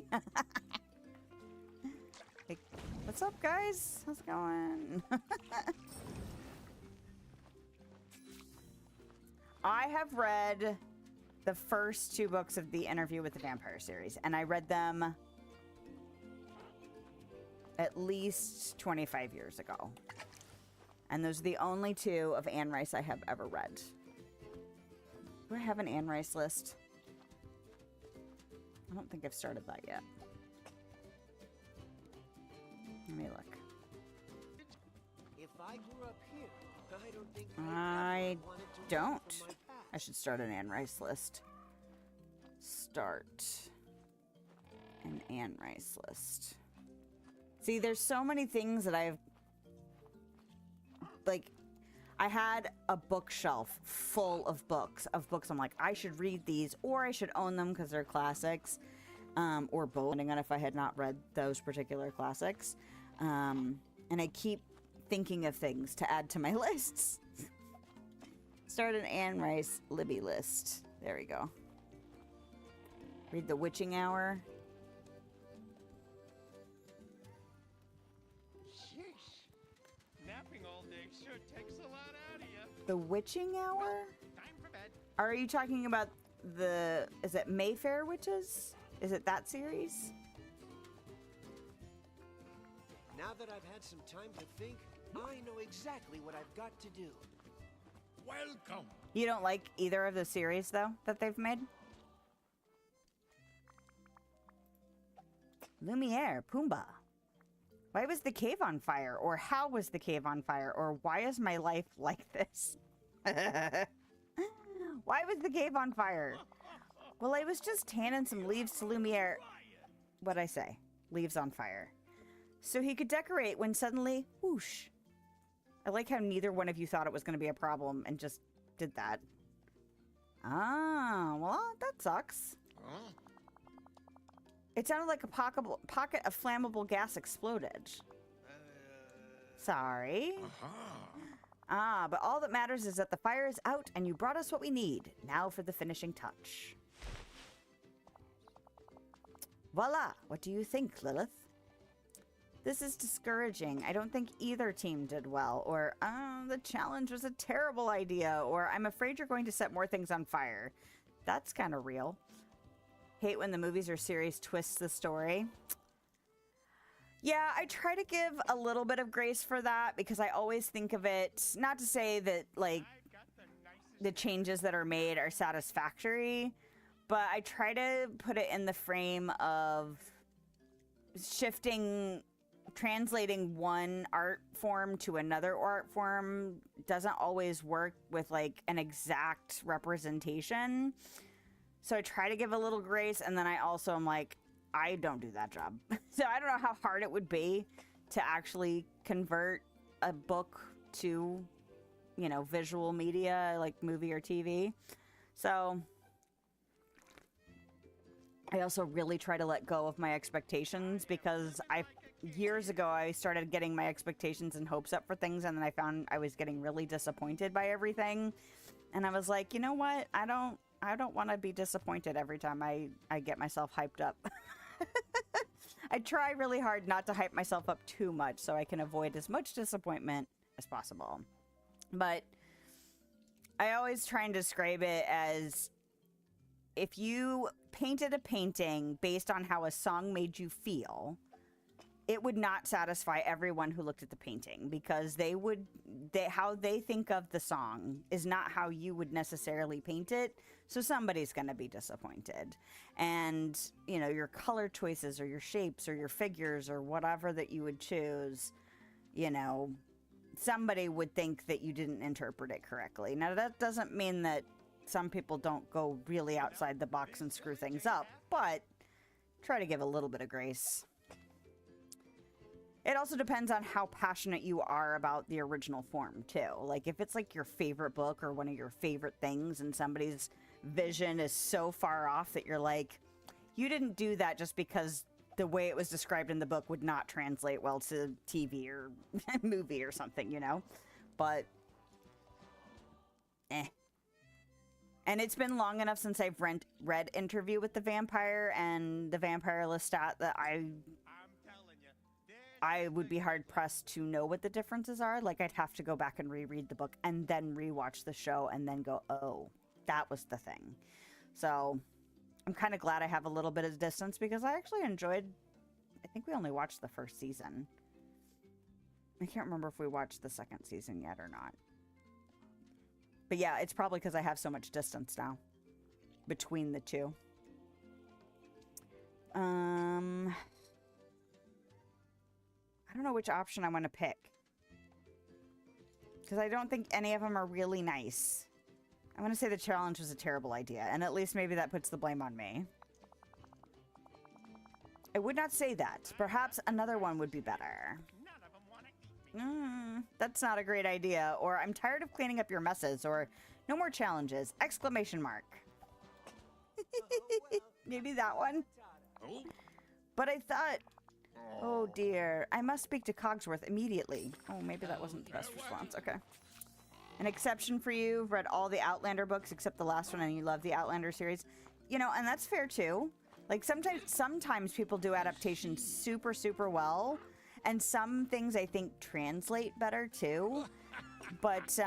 Like, what's up, guys? How's it going? I have read the first 2 books of the Interview with the Vampire series, and I read them at least 25 years ago. And those are the only 2 of Anne Rice I have ever read. Do I have an Anne Rice list? I don't think I've started that yet. Let me look. If I grew up here, I don't think I wanted to don't. run from my I should start an Anne Rice list. Start an Anne Rice list. See, there's so many things that I've, like, I had a bookshelf full of books. I'm like, I should read these, or I should own them because they're classics. or both, depending on if I had not read those particular classics. And I keep thinking of things to add to my lists. Start an Anne Rice Libby list. There we go. Read The Witching Hour. Sheesh. Napping all day sure takes a lot out of you. The Witching Hour? Time for bed. Are you talking about the... Is it Mayfair Witches? Is it that series? Now that I've had some time to think, I know exactly what I've got to do. Welcome. You don't like either of the series, though, that they've made? Lumiere, Pumbaa. Why was the cave on fire? Or how was the cave on fire? Or why is my life like this? Why was the cave on fire? Well, I was just handing some leaves to Lumiere. What'd I say? Leaves on fire. So he could decorate when suddenly, whoosh. I like how neither one of you thought it was going to be a problem and just did that. Ah, well, that sucks. Huh? It sounded like a pocket of flammable gas exploded. Sorry. Ah, but all that matters is that the fire is out and you brought us what we need. Now for the finishing touch. Voila! What do you think, Lilith? This is discouraging. I don't think either team did well. Or, the challenge was a terrible idea. Or, I'm afraid you're going to set more things on fire. That's kind of real. Hate when the movies or series twists the story. Yeah, I try to give a little bit of grace for that because I always think of it, not to say that, like, the changes that are made are satisfactory, but I try to put it in the frame of translating one art form to another art form doesn't always work with, like, an exact representation. So I try to give a little grace, and then I also am like, I don't do that job. So I don't know how hard it would be to actually convert a book to, you know, visual media, like movie or TV. So I also really try to let go of my expectations because years ago I started getting my expectations and hopes up for things, and then I found I was getting really disappointed by everything. And I was like, you know what? I don't want to be disappointed every time I get myself hyped up. I try really hard not to hype myself up too much so I can avoid as much disappointment as possible. But I always try and describe it as if you painted a painting based on how a song made you feel, it would not satisfy everyone who looked at the painting because how they think of the song is not how you would necessarily paint it. So somebody's going to be disappointed. And, you know, your color choices or your shapes or your figures or whatever that you would choose, you know, somebody would think that you didn't interpret it correctly. Now, that doesn't mean that some people don't go really outside the box and screw things up, but try to give a little bit of grace. It also depends on how passionate you are about the original form, too. Like, if it's, like, your favorite book or one of your favorite things and somebody's vision is so far off that you're like, you didn't do that just because the way it was described in the book would not translate well to TV or movie or something, you know? But, And it's been long enough since I've read Interview with the Vampire and the Vampire Lestat that I would be hard-pressed to know what the differences are. Like, I'd have to go back and reread the book and then rewatch the show and then go, oh, that was the thing. So I'm kind of glad I have a little bit of distance because I actually enjoyed... I think we only watched the first season. I can't remember if we watched the second season yet or not. But yeah, it's probably because I have so much distance now between the two. I don't know which option I want to pick. Because I don't think any of them are really nice. I'm going to say the challenge was a terrible idea. And at least maybe that puts the blame on me. I would not say that. Perhaps another one would be better. That's not a great idea. Or I'm tired of cleaning up your messes. Or no more challenges. Exclamation mark. Maybe that one. Oh But I thought, oh dear, I must speak to Cogsworth immediately. Oh, maybe that wasn't the best response. Okay. An exception for you. Read all the Outlander books except the last one, and you love the Outlander series. You know, and that's fair too. Like sometimes people do adaptations super, super well, and some things I think translate better too. But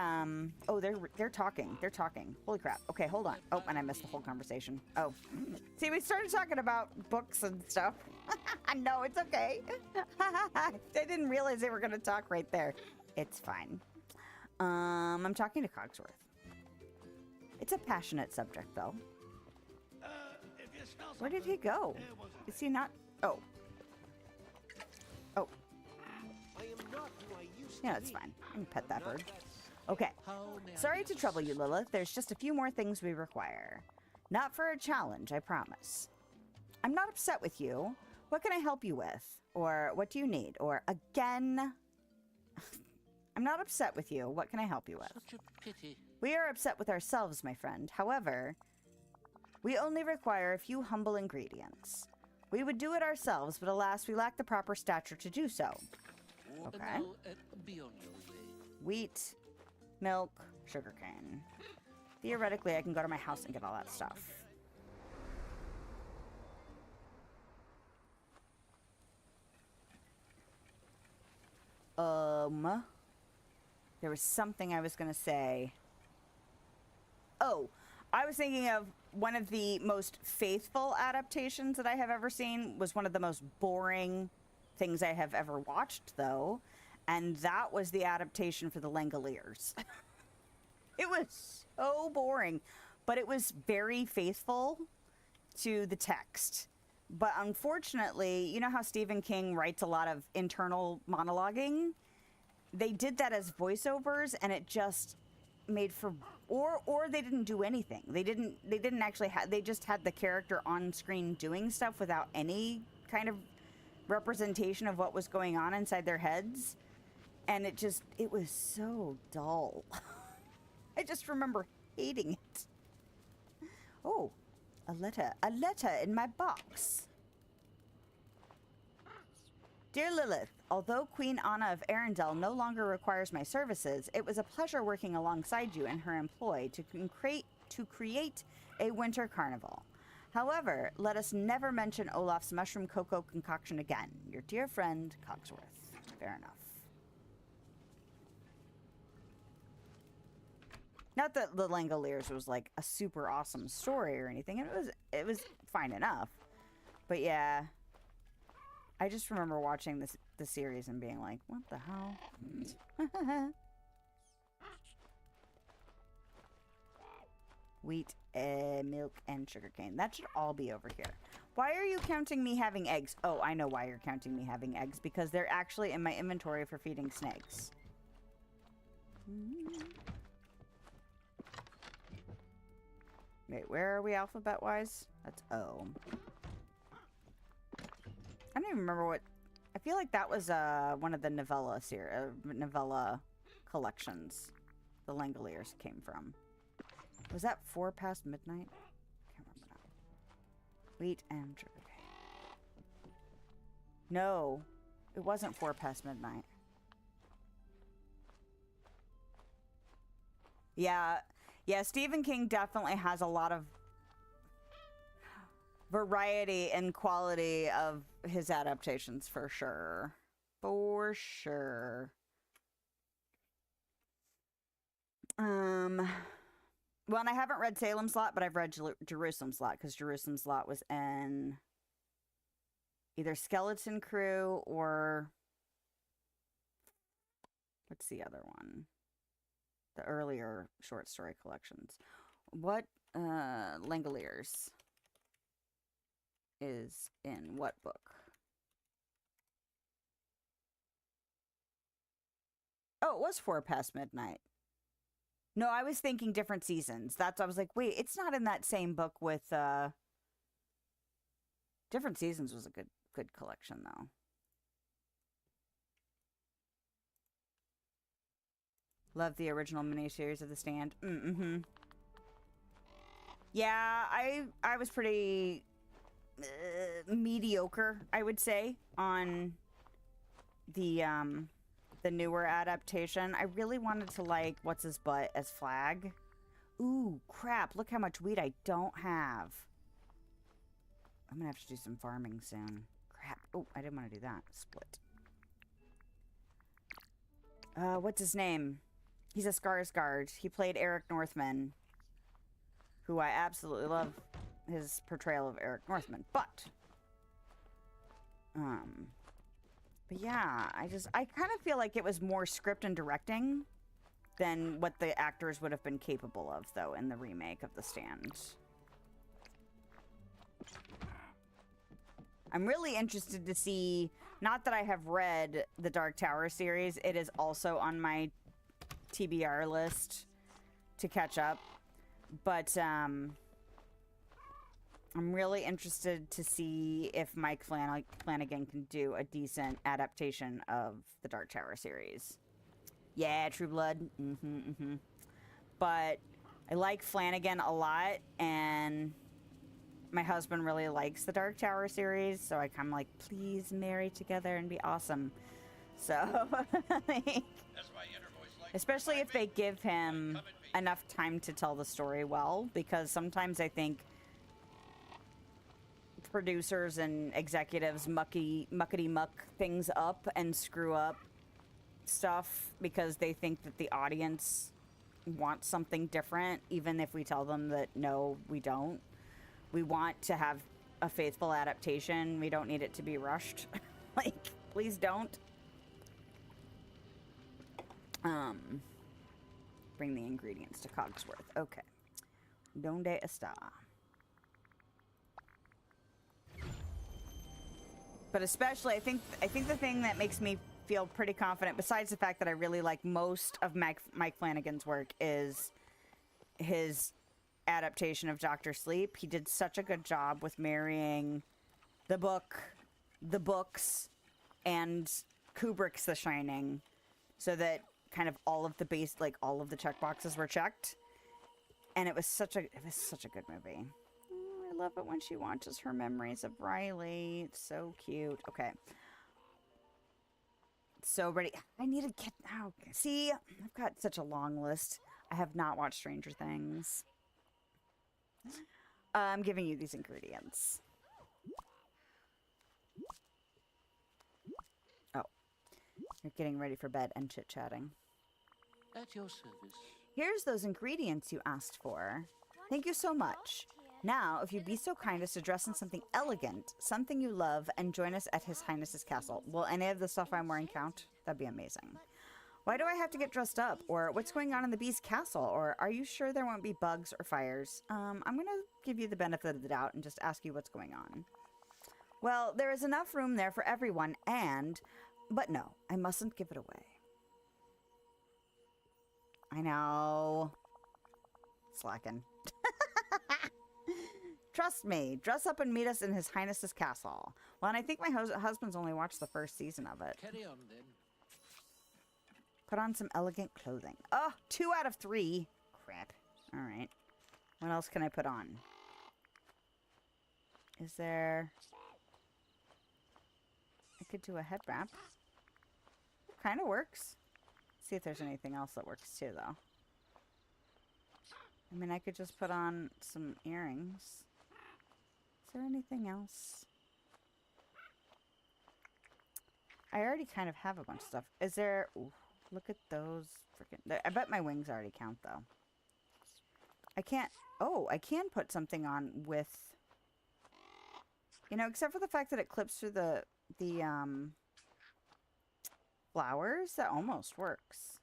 oh, they're talking. They're talking. Holy crap. Okay, hold on. Oh, and I missed the whole conversation. Oh, see, we started talking about books and stuff. No, it's okay. I didn't realize they were going to talk right there. It's fine. I'm talking to Cogsworth. It's a passionate subject, though. Where did he go? Is he not? Oh. Oh. Yeah, it's fine. I can pet that bird. Okay. Sorry to trouble you, Lilith. There's just a few more things we require. Not for a challenge, I promise. I'm not upset with you. What can I help you with? Or what do you need? Or again... I'm not upset with you. What can I help you with? Such a pity. We are upset with ourselves, my friend. However, we only require a few humble ingredients. We would do it ourselves, but alas, we lack the proper stature to do so. Okay. Now, be on your way. Wheat, milk, sugarcane. Theoretically, I can go to my house and get all that stuff. There was something I was gonna say. Oh, I was thinking of one of the most faithful adaptations that I have ever seen was one of the most boring things I have ever watched, though, and that was the adaptation for the Langoliers. It was so boring, but it was very faithful to the text. But unfortunately, you know how Stephen King writes a lot of internal monologuing? They did that as voiceovers, and it just made for... Or they didn't do anything. They didn't actually have... They just had the character on screen doing stuff without any kind of representation of what was going on inside their heads. And it was so dull. I just remember hating it. Oh, a letter in my box. Dear Lilith, although Queen Anna of Arendelle no longer requires my services, it was a pleasure working alongside you in her employ to create a winter carnival. However, let us never mention Olaf's mushroom cocoa concoction again. Your dear friend, Cogsworth. Fair enough. Not that the Langoliers was like a super awesome story or anything. It was fine enough. But yeah, I just remember watching the series and being like, what the hell? Wheat, milk, and sugarcane. That should all be over here. Why are you counting me having eggs? Oh, I know why you're counting me having eggs. Because they're actually in my inventory for feeding snakes. Wait, where are we alphabet-wise? That's O. I don't even remember what... I feel like that was one of the novella collections the Langoliers came from. Was that 4 past midnight? Can't remember now. Wheat and sugar cane. No, it wasn't 4 past midnight. Yeah, Stephen King definitely has a lot of variety and quality of his adaptations, for sure. For sure. Well, and I haven't read Salem's Lot, but I've read Jerusalem's Lot, because Jerusalem's Lot was in either Skeleton Crew or... What's the other one? The earlier short story collections. What Langoliers is in what book? Oh, it was 4 past midnight. No, I was thinking different seasons. I was like, wait, it's not in that same book with Different Seasons was a good collection though. Love the original miniseries of The Stand. Yeah, I was pretty mediocre, I would say, on the newer adaptation. I really wanted to like what's his butt as Flag. Ooh, crap! Look how much weed I don't have. I'm gonna have to do some farming soon. Crap! Oh, I didn't want to do that. Split. What's his name? He's a Skarsgård. He played Eric Northman, who I absolutely love his portrayal of Eric Northman. But yeah, I kind of feel like it was more script and directing than what the actors would have been capable of, though, in the remake of The Stand. I'm really interested to see, not that I have read the Dark Tower series, it is also on my TBR list to catch up, but I'm really interested to see if Mike Flanagan can do a decent adaptation of the Dark Tower series. Yeah, True Blood. But I like Flanagan a lot, and my husband really likes the Dark Tower series, so I kind of like, please marry together and be awesome. So, like, especially if they give him enough time to tell the story well, because sometimes I think producers and executives muckety muck things up and screw up stuff because they think that the audience wants something different, even if we tell them that no, we don't. We want to have a faithful adaptation. We don't need it to be rushed. Like, please don't. Bring the ingredients to Cogsworth. Okay. Donde está? But especially, I think the thing that makes me feel pretty confident, besides the fact that I really like most of Mike Flanagan's work, is his adaptation of Dr. Sleep. He did such a good job with marrying the book, the books, and Kubrick's The Shining, so that kind of all of the base, like all of the check boxes were checked, and it was such a good movie. I love it when she watches her memories of Riley. It's so cute. Okay. So ready. I need to get out. See, I've got such a long list. I have not watched Stranger Things. I'm giving you these ingredients. Oh. You're getting ready for bed and chit-chatting. At your service. Here's those ingredients you asked for. Thank you so much. Now, if you'd be so kind as to dress in something elegant, something you love, and join us at His Highness's castle. Will any of the stuff I'm wearing count? That'd be amazing. Why do I have to get dressed up? Or what's going on in the bee's castle? Or are you sure there won't be bugs or fires? I'm going to give you the benefit of the doubt and just ask you what's going on. Well, there is enough room there for everyone, and... But no, I mustn't give it away. I know. Slacking. Trust me. Dress up and meet us in His Highness's castle. Well, and I think my husband's only watched the first season of it. Carry on, then. Put on some elegant clothing. Oh, 2 out of 3. Crap. All right. What else can I put on? Is there... I could do a head wrap. Kind of works. See if there's anything else that works too, though. I mean, I could just put on some earrings. Is there anything else? I already kind of have a bunch of stuff. Is there... Ooh, look at those freaking... I bet my wings already count, though. I can't... Oh, I can put something on with... You know, except for the fact that it clips through the flowers, that almost works.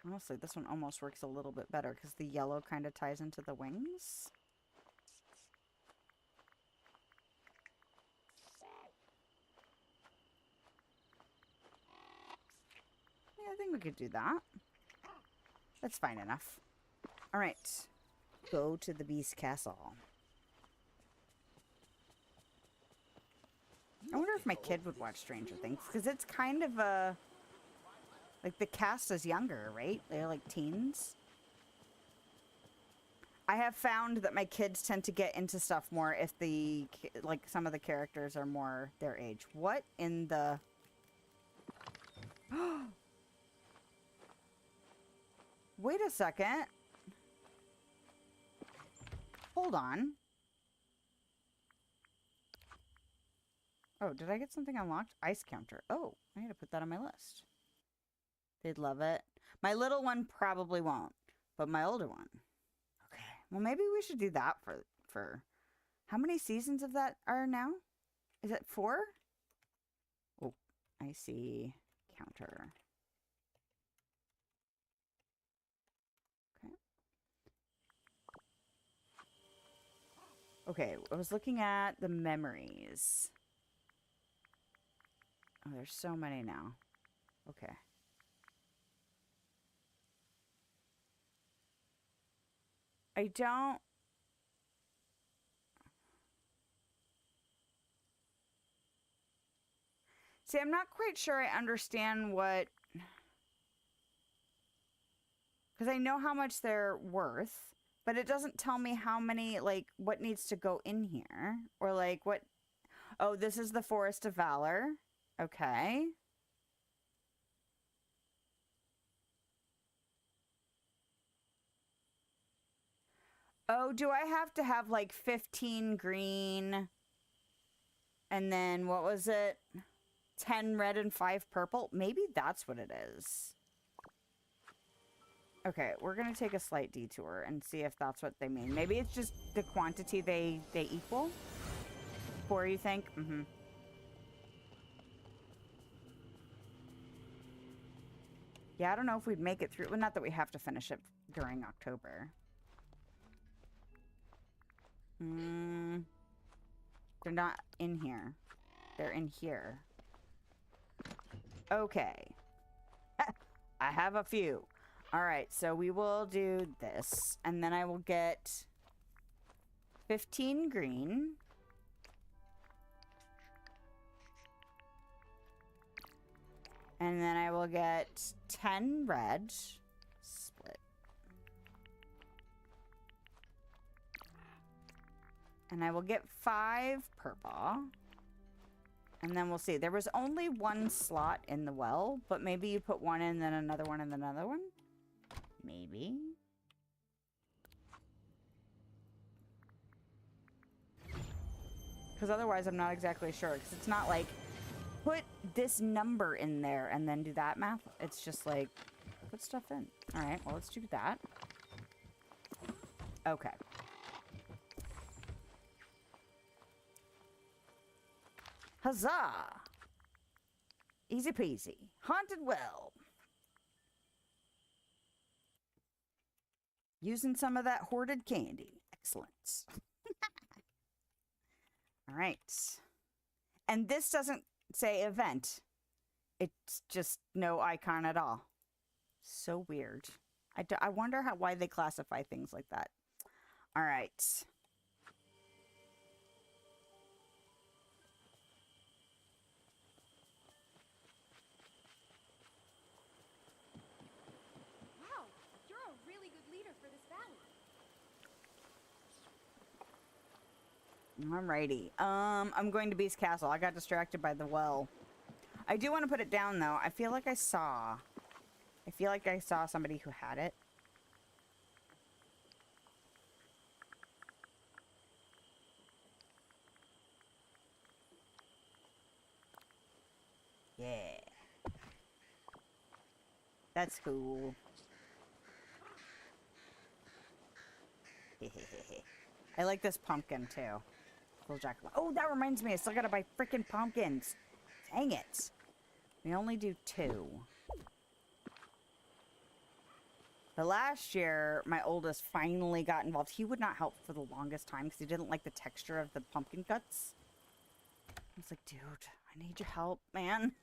Honestly, this one almost works a little bit better because the yellow kind of ties into the wings. Yeah, I think we could do that. That's fine enough. All right. Go to the beast castle. I wonder if my kid would watch Stranger Things, because it's kind of a... Like, the cast is younger, right? They're like teens. I have found that my kids tend to get into stuff more if the, like, some of the characters are more their age. What in the... Wait a second. Hold on. Oh, did I get something unlocked? Ice counter. Oh, I need to put that on my list. They'd love it. My little one probably won't, but my older one. Okay. Well, maybe we should do that for... How many seasons of that are now? Is it 4? Oh, I see. Counter. Okay, I was looking at the memories. Oh, there's so many now. Okay. I don't... See, I'm not quite sure I understand what... Because I know how much they're worth. But it doesn't tell me how many, like, what needs to go in here. Or, like, what... Oh, this is the Forest of Valor. Okay. Oh, do I have to have, like, 15 green? And then, what was it? 10 red and 5 purple? Maybe that's what it is. Okay, we're going to take a slight detour and see if that's what they mean. Maybe it's just the quantity they equal? 4, you think? Mm-hmm. Yeah, I don't know if we'd make it through. Well, not that we have to finish it during October. They're not in here. They're in here. Okay. I have a few. Alright, so we will do this. And then I will get 15 green. And then I will get 10 red. Split. And I will get 5 purple. And then we'll see. There was only 1 slot in the well, but maybe you put 1 in, then another one, and then another one? Maybe. Because otherwise I'm not exactly sure. Because it's not like, put this number in there and then do that math. It's just like, put stuff in. Alright, well, let's do that. Okay. Huzzah! Easy peasy. Haunted well. Using some of that hoarded candy. Excellent. All right. And this doesn't say event. It's just no icon at all. So weird. I wonder why they classify things like that. All right. Alrighty. I'm going to Beast Castle. I got distracted by the well. I do want to put it down, though. I feel like I saw somebody who had it. Yeah. That's cool. I like this pumpkin, too. Jack. Oh, that reminds me. I still gotta buy freaking pumpkins. Dang it. We only do 2. But last year, my oldest finally got involved. He would not help for the longest time because he didn't like the texture of the pumpkin guts. I was like, dude, I need your help, man.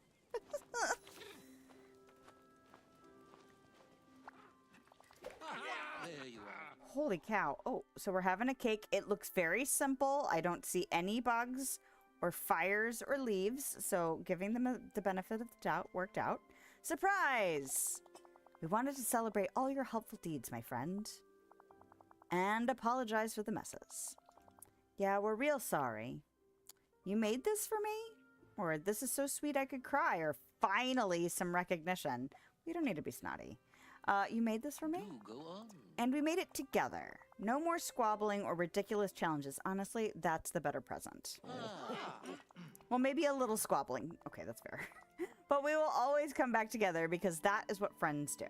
There you are. Holy cow. Oh, so we're having a cake. It looks very simple. I don't see any bugs or fires or leaves. So giving them the benefit of the doubt worked out. Surprise! We wanted to celebrate all your helpful deeds, my friend. and apologize for the messes. Yeah, we're real sorry. You made this for me? Or this is so sweet I could cry, or finally some recognition. We don't need to be snotty. You made this for me? Do go on. And we made it together. No more squabbling or ridiculous challenges. Honestly, that's the better present. Well, maybe a little squabbling. Okay, that's fair. But we will always come back together because that is what friends do.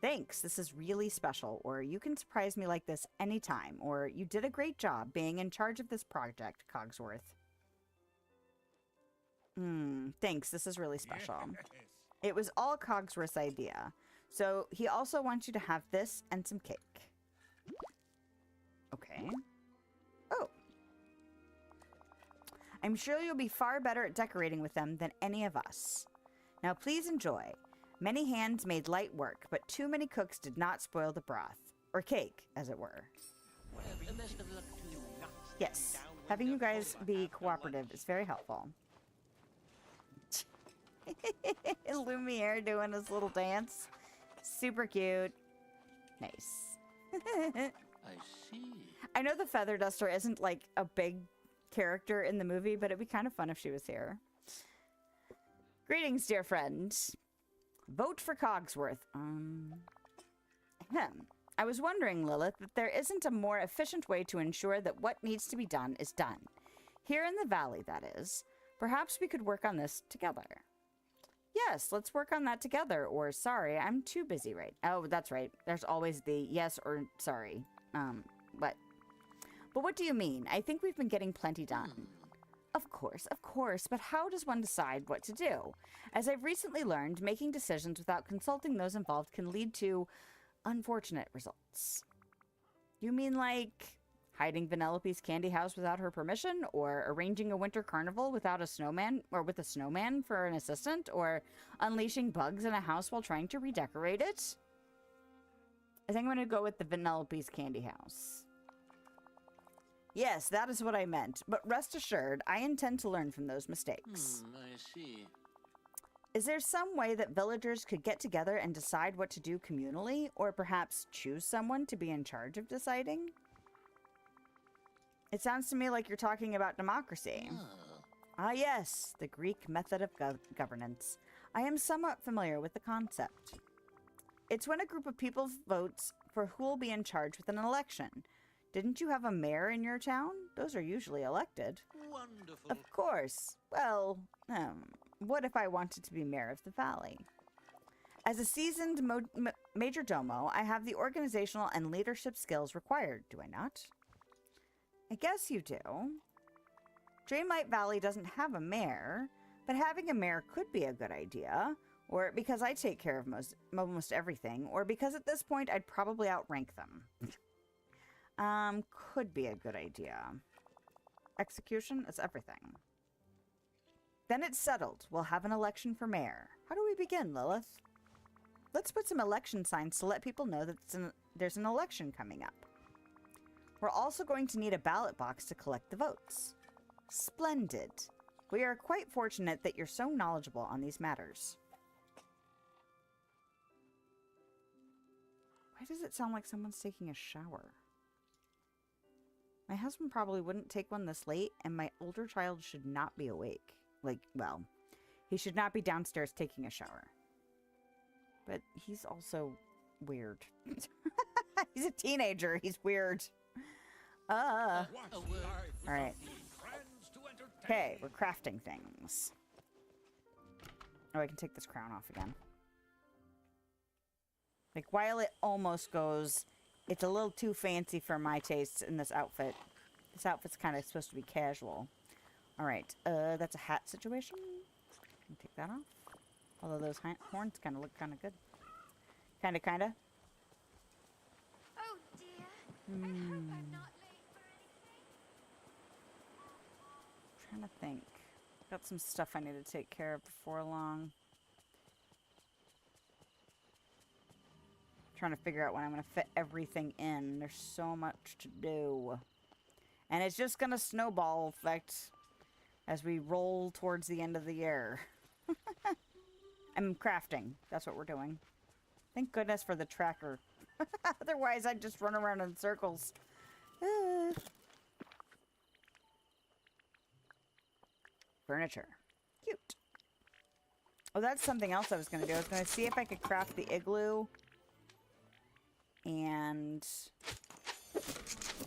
Thanks, this is really special. Or you can surprise me like this anytime. Or you did a great job being in charge of this project, Cogsworth. Thanks, this is really special. It was all Cogsworth's idea. So he also wants you to have this and some cake. Okay. Oh. I'm sure you'll be far better at decorating with them than any of us. Now please enjoy. Many hands made light work, but too many cooks did not spoil the broth. Or cake, as it were. Best of luck to you. Yes, having you guys be cooperative is very helpful. Lumiere doing his little dance. Super cute. Nice. I see. I know the Feather Duster isn't like a big character in the movie, but it'd be kind of fun if she was here. Greetings, dear friend. Vote for Cogsworth. I was wondering, Lilith, that there isn't a more efficient way to ensure that what needs to be done is done. Here in the valley, that is. Perhaps we could work on this together. Yes, let's work on that together. Or, sorry, I'm too busy right... Oh, that's right. There's always the yes or sorry. What? But what do you mean? I think we've been getting plenty done. Of course, but how does one decide what to do? As I've recently learned, making decisions without consulting those involved can lead to unfortunate results. You mean like hiding Vanellope's candy house without her permission, or arranging a winter carnival without a snowman, or with a snowman for an assistant, or unleashing bugs in a house while trying to redecorate it? I think I'm going to go with the Vanellope's candy house. Yes, that is what I meant, but rest assured, I intend to learn from those mistakes. I see. Is there some way that villagers could get together and decide what to do communally, or perhaps choose someone to be in charge of deciding? It sounds to me like you're talking about democracy. Ah yes, the Greek method of governance. I am somewhat familiar with the concept. It's when a group of people votes for who will be in charge with an election. Didn't you have a mayor in your town? Those are usually elected. Wonderful. Of course. Well, what if I wanted to be mayor of the valley? As a seasoned major domo, I have the organizational and leadership skills required, do I not? I guess you do. Dreamlight Valley doesn't have a mayor, but having a mayor could be a good idea. Or because I take care of almost everything, or because at this point I'd probably outrank them. Could be a good idea. Execution is everything. Then it's settled. We'll have an election for mayor. How do we begin, Lilith? Let's put some election signs to let people know that there's an election coming up. We're also going to need a ballot box to collect the votes. Splendid. We are quite fortunate that you're so knowledgeable on these matters. Why does it sound like someone's taking a shower? My husband probably wouldn't take one this late, and my older child should not be awake. Well, he should not be downstairs taking a shower. But he's also weird. He's a teenager. He's weird. Alright. Okay, we're crafting things. Oh, I can take this crown off again. Like, while it almost goes, it's a little too fancy for my tastes in this outfit. This outfit's kind of supposed to be casual. Alright, that's a hat situation. Take that off. Although those horns kind of look kind of good. Kinda. Oh dear. I hope I'm not late for anything. Trying to think. Got some stuff I need to take care of before long. Trying to figure out when I'm going to fit everything in. There's so much to do. And it's just going to snowball effect as we roll towards the end of the year. I'm crafting. That's what we're doing. Thank goodness for the tracker Otherwise, I'd just run around in circles. Furniture. Cute. Oh, that's something else I was going to do. I was going to see if I could craft the igloo and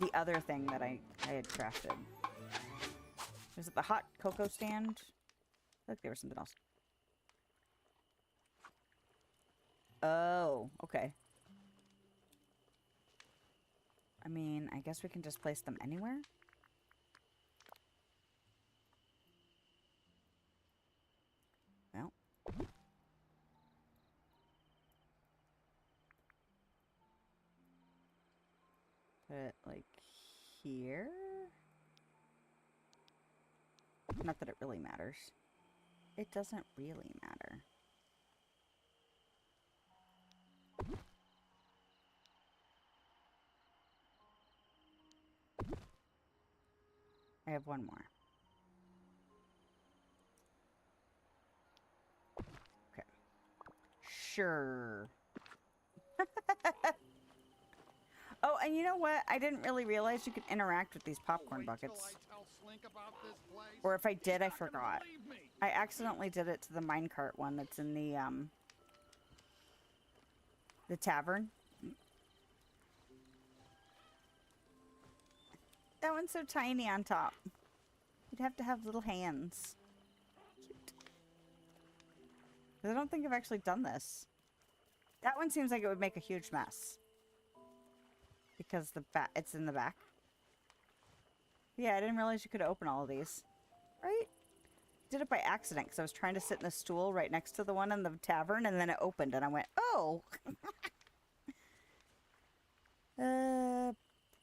the other thing that I had crafted. Was it the hot cocoa stand? I think there was something else. Oh, okay. I mean, I guess we can just place them anywhere. Well. Put it, like, here? Not that it really matters. It doesn't really matter. I have one more. Okay. Sure. Oh, and you know what? I didn't really realize you could interact with these popcorn buckets. Or if I did, I forgot. I accidentally did it to the minecart one that's in the tavern. That one's so tiny on top. You'd have to have little hands. Cute. I don't think I've actually done this. That one seems like it would make a huge mess. Because it's in the back. Yeah, I didn't realize you could open all of these. Right? Did it by accident because I was trying to sit in the stool right next to the one in the tavern and then it opened and I went, oh!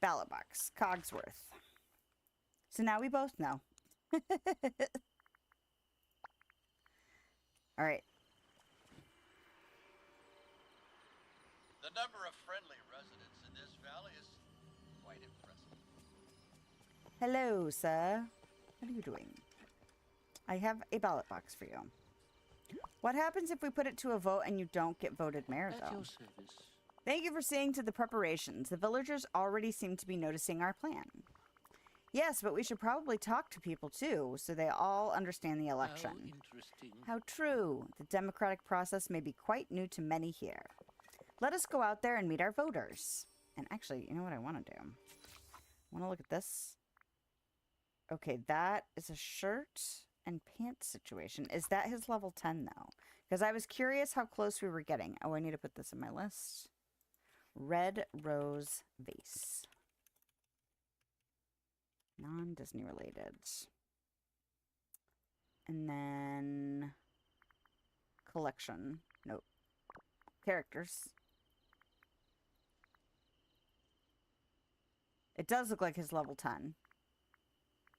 Ballot box. Cogsworth. So now we both know. Alright. The number of friendly residents in this valley is quite impressive. Hello, sir. What are you doing? I have a ballot box for you. What happens if we put it to a vote and you don't get voted mayor, At though? your service. Thank you for seeing to the preparations. The villagers already seem to be noticing our plan. Yes, but we should probably talk to people, too, so they all understand the election. How interesting. How true. The democratic process may be quite new to many here. Let us go out there and meet our voters. And actually, you know what I want to do? I want to look at this. Okay, that is a shirt and pants situation. Is that his level 10, though? Because I was curious how close we were getting. Oh, I need to put this in my list. Red rose vase. Non-Disney related. And then collection. Nope. Characters. It does look like his level 10.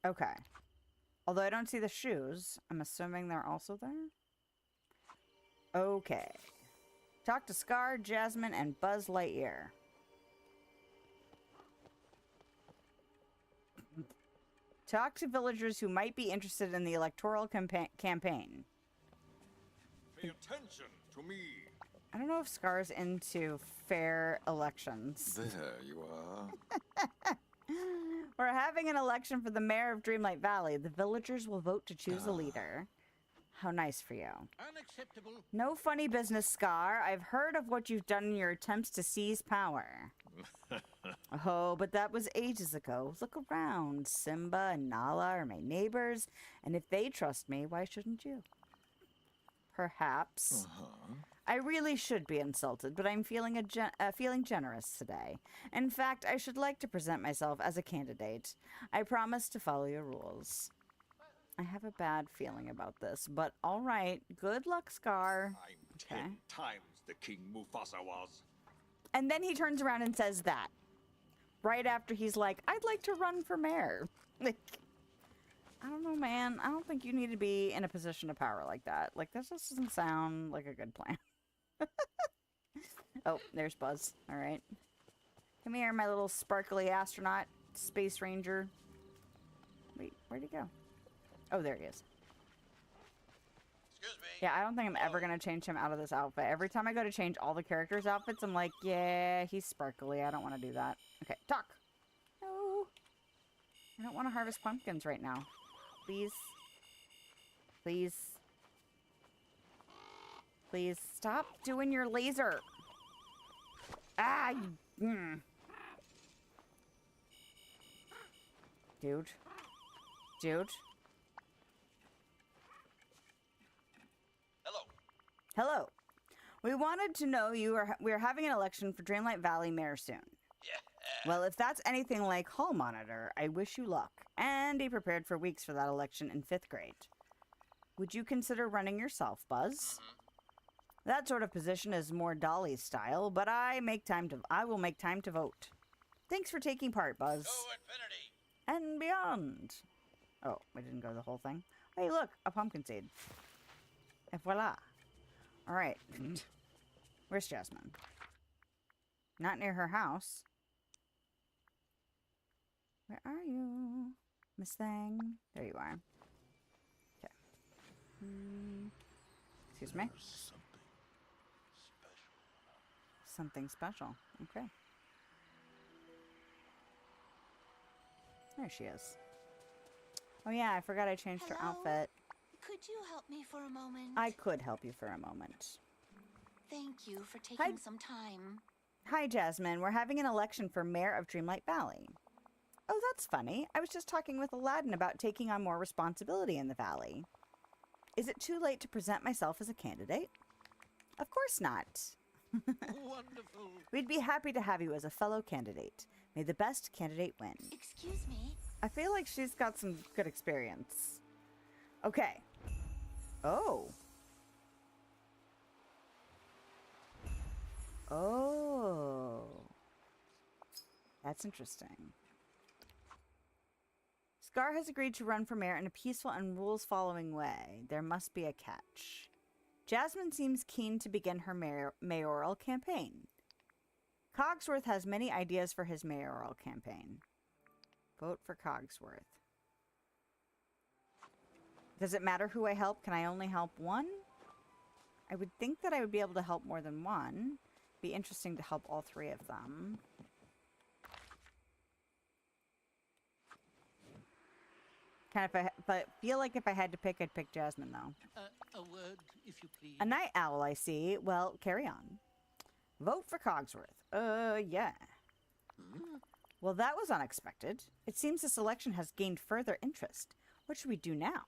Okay. Although I don't see the shoes, I'm assuming they're also there? Okay. Talk to Scar, Jasmine, and Buzz Lightyear. Talk to villagers who might be interested in the electoral campaign. Pay attention to me. I don't know if Scar's into fair elections. There you are. We're having an election for the mayor of Dreamlight Valley. The villagers will vote to choose a leader. How nice for you. Unacceptable. No funny business, Scar. I've heard of what you've done in your attempts to seize power. Oh, but that was ages ago. Look around. Simba and Nala are my neighbors, and if they trust me, why shouldn't you? Perhaps. I really should be insulted, but I'm feeling feeling generous today. In fact, I should like to present myself as a candidate. I promise to follow your rules. I have a bad feeling about this, but all right. Good luck, Scar. I'm 10 times the King Mufasa was. And then he turns around and says that. Right after he's like, I'd like to run for mayor. Like, I don't know, man. I don't think you need to be in a position of power like that. Like, this just doesn't sound like a good plan. Oh, there's Buzz. All right. Come here, my little sparkly astronaut, space ranger. Wait, where'd he go? Oh, there he is. Excuse me. Yeah, I don't think I'm ever going to change him out of this outfit. Every time I go to change all the characters' outfits, I'm like, yeah, he's sparkly. I don't want to do that. Okay, talk. No. I don't want to harvest pumpkins right now. Please. Please. Please stop doing your laser. Ah, Dude. Dude. Hello. Hello. We wanted to know we're having an election for Dreamlight Valley Mayor soon. Yeah. Well, if that's anything like Hall Monitor, I wish you luck. And be prepared for weeks for that election in 5th grade. Would you consider running yourself, Buzz? That sort of position is more Dolly's style, but I will make time to vote. Thanks for taking part, Buzz. To infinity. And beyond. Oh, we didn't go the whole thing. Hey, look, a pumpkin seed. And voila. All right. Where's Jasmine? Not near her house. Where are you, Miss Thing? There you are. Okay. Excuse me. Something special. Okay. There she is. Oh yeah, I forgot I changed her outfit. Could you help me for a moment? I could help you for a moment. Thank you for taking some time. Hi, Jasmine. We're having an election for Mayor of Dreamlight Valley. Oh, that's funny. I was just talking with Aladdin about taking on more responsibility in the valley. Is it too late to present myself as a candidate? Of course not. Wonderful. We'd be happy to have you as a fellow candidate. May the best candidate win. Excuse me? I feel like she's got some good experience. Okay. Oh. Oh. That's interesting. Scar has agreed to run for mayor in a peaceful and rules-following way. There must be a catch. Jasmine seems keen to begin her mayoral campaign. Cogsworth has many ideas for his mayoral campaign. Vote for Cogsworth. Does it matter who I help? Can I only help one? I would think that I would be able to help more than one. Be interesting to help all 3 of them. But feel like if I had to pick, I'd pick Jasmine, though. A word, if you please. A night owl, I see. Well, carry on. Vote for Cogsworth. Yeah. Well, that was unexpected. It seems this election has gained further interest. What should we do now?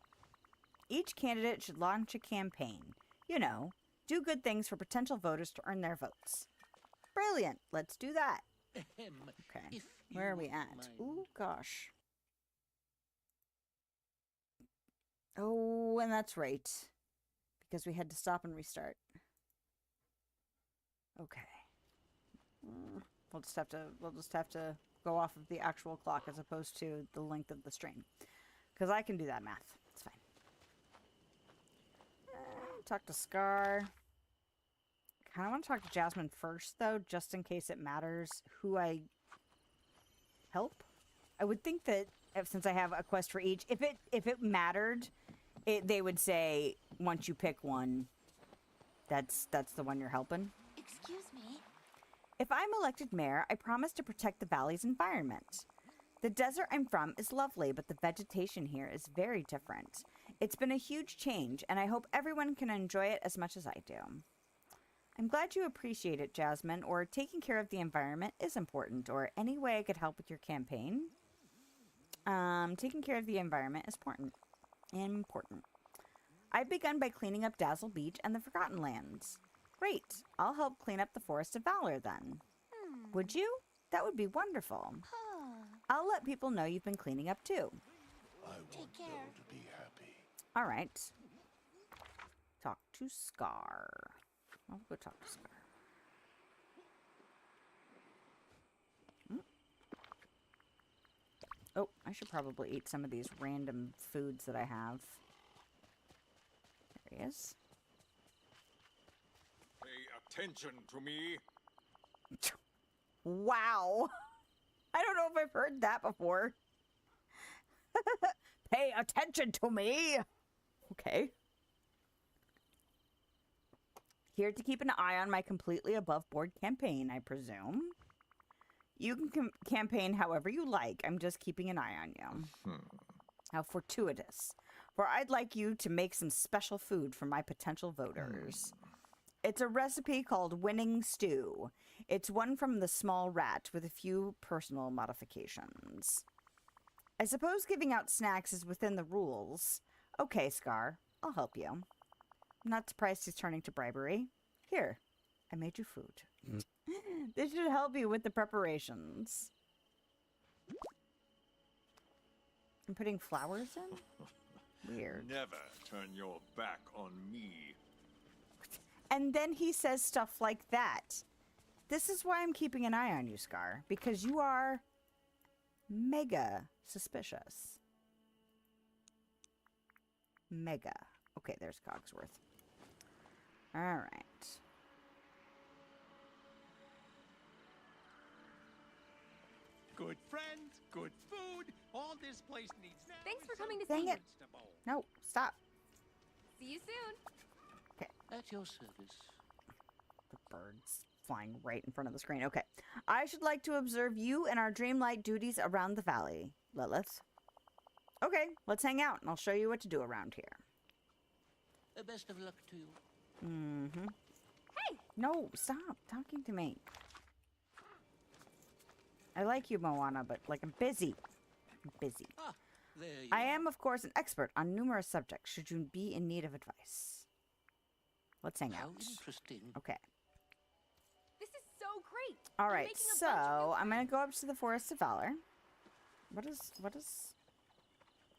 Each candidate should launch a campaign. You know, do good things for potential voters to earn their votes. Brilliant. Let's do that. Okay. If Where are you we wouldn't at? mind. Ooh, gosh. Oh, and that's right. Because we had to stop and restart. Okay. We'll just have to go off of the actual clock as opposed to the length of the stream. Because I can do that math. It's fine. Talk to Scar. Kind of want to talk to Jasmine first, though, just in case it matters who I help. I would think that since I have a quest for each, if it mattered, they would say once you pick one, that's the one you're helping. Excuse me? If I'm elected mayor, I promise to protect the valley's environment. The desert I'm from is lovely, but the vegetation here is very different. It's been a huge change, and I hope everyone can enjoy it as much as I do. I'm glad you appreciate it, Jasmine, or taking care of the environment is important, or any way I could help with your campaign. Taking care of the environment is important. I've begun by cleaning up Dazzle Beach and the Forgotten Lands. Great. I'll help clean up the Forest of Valor then. Would you? That would be wonderful. I'll let people know you've been cleaning up too. Take care. To be happy. All right. Talk to Scar. I'll go talk to Scar. Oh, I should probably eat some of these random foods that I have. There he is. Pay attention to me. Wow. I don't know if I've heard that before. Pay attention to me. Okay. Here to keep an eye on my completely above-board campaign, I presume. You can campaign however you like. I'm just keeping an eye on you. How fortuitous. For I'd like you to make some special food for my potential voters. It's a recipe called Winning Stew. It's one from the Small Rat with a few personal modifications. I suppose giving out snacks is within the rules. Okay, Scar, I'll help you. I'm not surprised he's turning to bribery. Here, I made you food. This should help you with the preparations. I'm putting flowers in? Weird. Never turn your back on me. And then he says stuff like that. This is why I'm keeping an eye on you, Scar. Because you are mega suspicious. Mega. Okay, there's Cogsworth. Alright. Good friends, good food. All this place needs now. Thanks for is coming to some Dang it. vegetable. No, stop. See you soon. At your service. The bird's flying right in front of the screen. Okay. I should like to observe you and our Dreamlight duties around the valley, Lilith. Okay, let's hang out and I'll show you what to do around here. Best of luck to you. Mm-hmm. Hey! No, stop talking to me. I like you, Moana, but, like, I'm busy. I'm busy. Ah, there you I are. am, of course, an expert on numerous subjects, should you be in need of advice. Let's hang How out. interesting. Okay. This is so great. All I'm right, making a so bunch of new I'm going friends. to go up to the Forest of Valor. What is...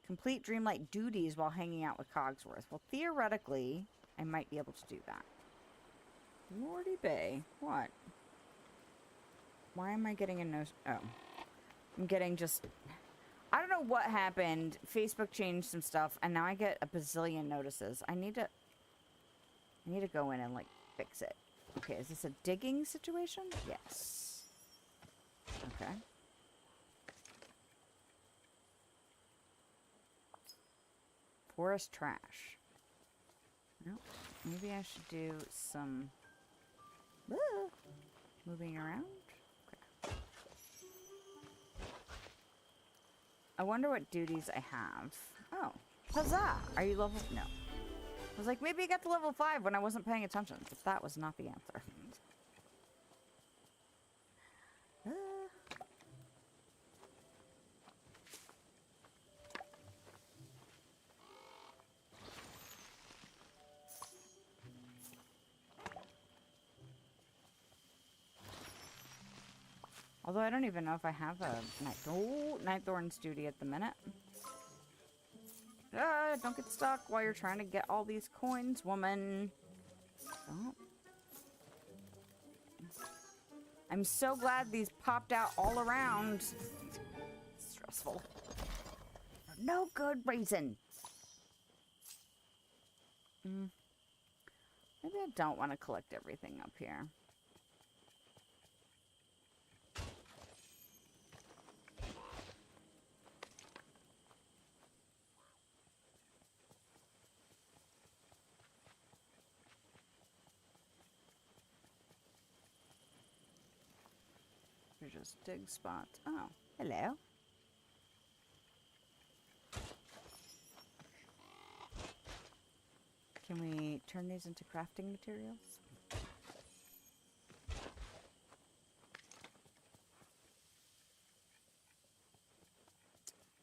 Complete Dreamlight duties while hanging out with Cogsworth. Well, theoretically, I might be able to do that. Lordy Bay. What? Why am I getting a no... Oh. I'm getting just... I don't know what happened. Facebook changed some stuff, and now I get a bazillion notices. I need to go in and, like, fix it. Okay, is this a digging situation? Yes. Okay. Forest trash. Well, maybe I should do some moving around. Okay. I wonder what duties I have. Oh, huzzah! Are you level? No. I was like, maybe I got to level 5 when I wasn't paying attention. But that was not the answer. Although I don't even know if I have a Nightthorn's duty at the minute. Ah, don't get stuck while you're trying to get all these coins, woman. Don't. I'm so glad these popped out all around. Stressful. For no good reason. Maybe I don't want to collect everything up here. Just dig spots. Oh, hello. Can we turn these into crafting materials?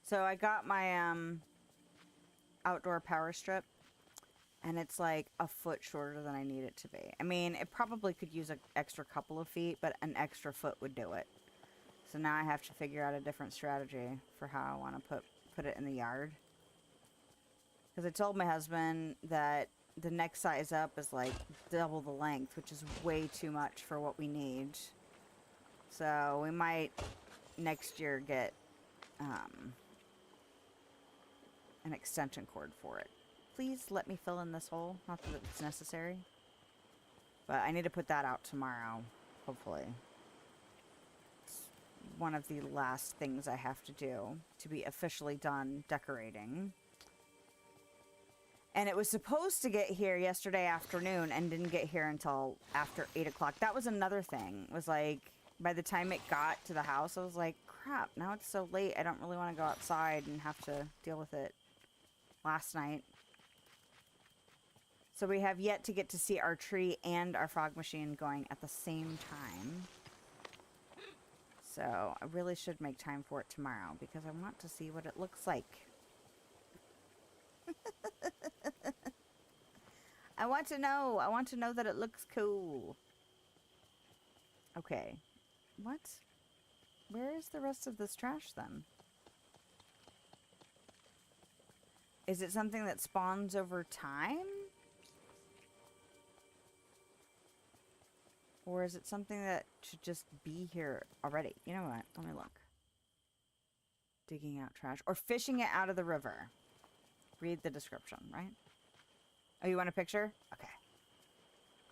So I got my outdoor power strip, and it's like a foot shorter than I need it to be. I mean, it probably could use an extra couple of feet, but an extra foot would do it. So now I have to figure out a different strategy for how I want to put it in the yard. Because I told my husband that the next size up is like double the length, which is way too much for what we need. So we might next year get an extension cord for it. Please let me fill in this hole. Not that it's necessary. But I need to put that out tomorrow, hopefully. It's one of the last things I have to do to be officially done decorating. And it was supposed to get here yesterday afternoon and didn't get here until after 8 o'clock. That was another thing. It was like, by the time it got to the house, I was like, crap, now it's so late. I don't really want to go outside and have to deal with it last night. So we have yet to get to see our tree and our fog machine going at the same time. So I really should make time for it tomorrow because I want to see what it looks like. I want to know. I want to know that it looks cool. Okay. What? Where is the rest of this trash then? Is it something that spawns over time? Or is it something that should just be here already? You know what? Let me look. Digging out trash. Or fishing it out of the river. Read the description, right? Oh, you want a picture? Okay.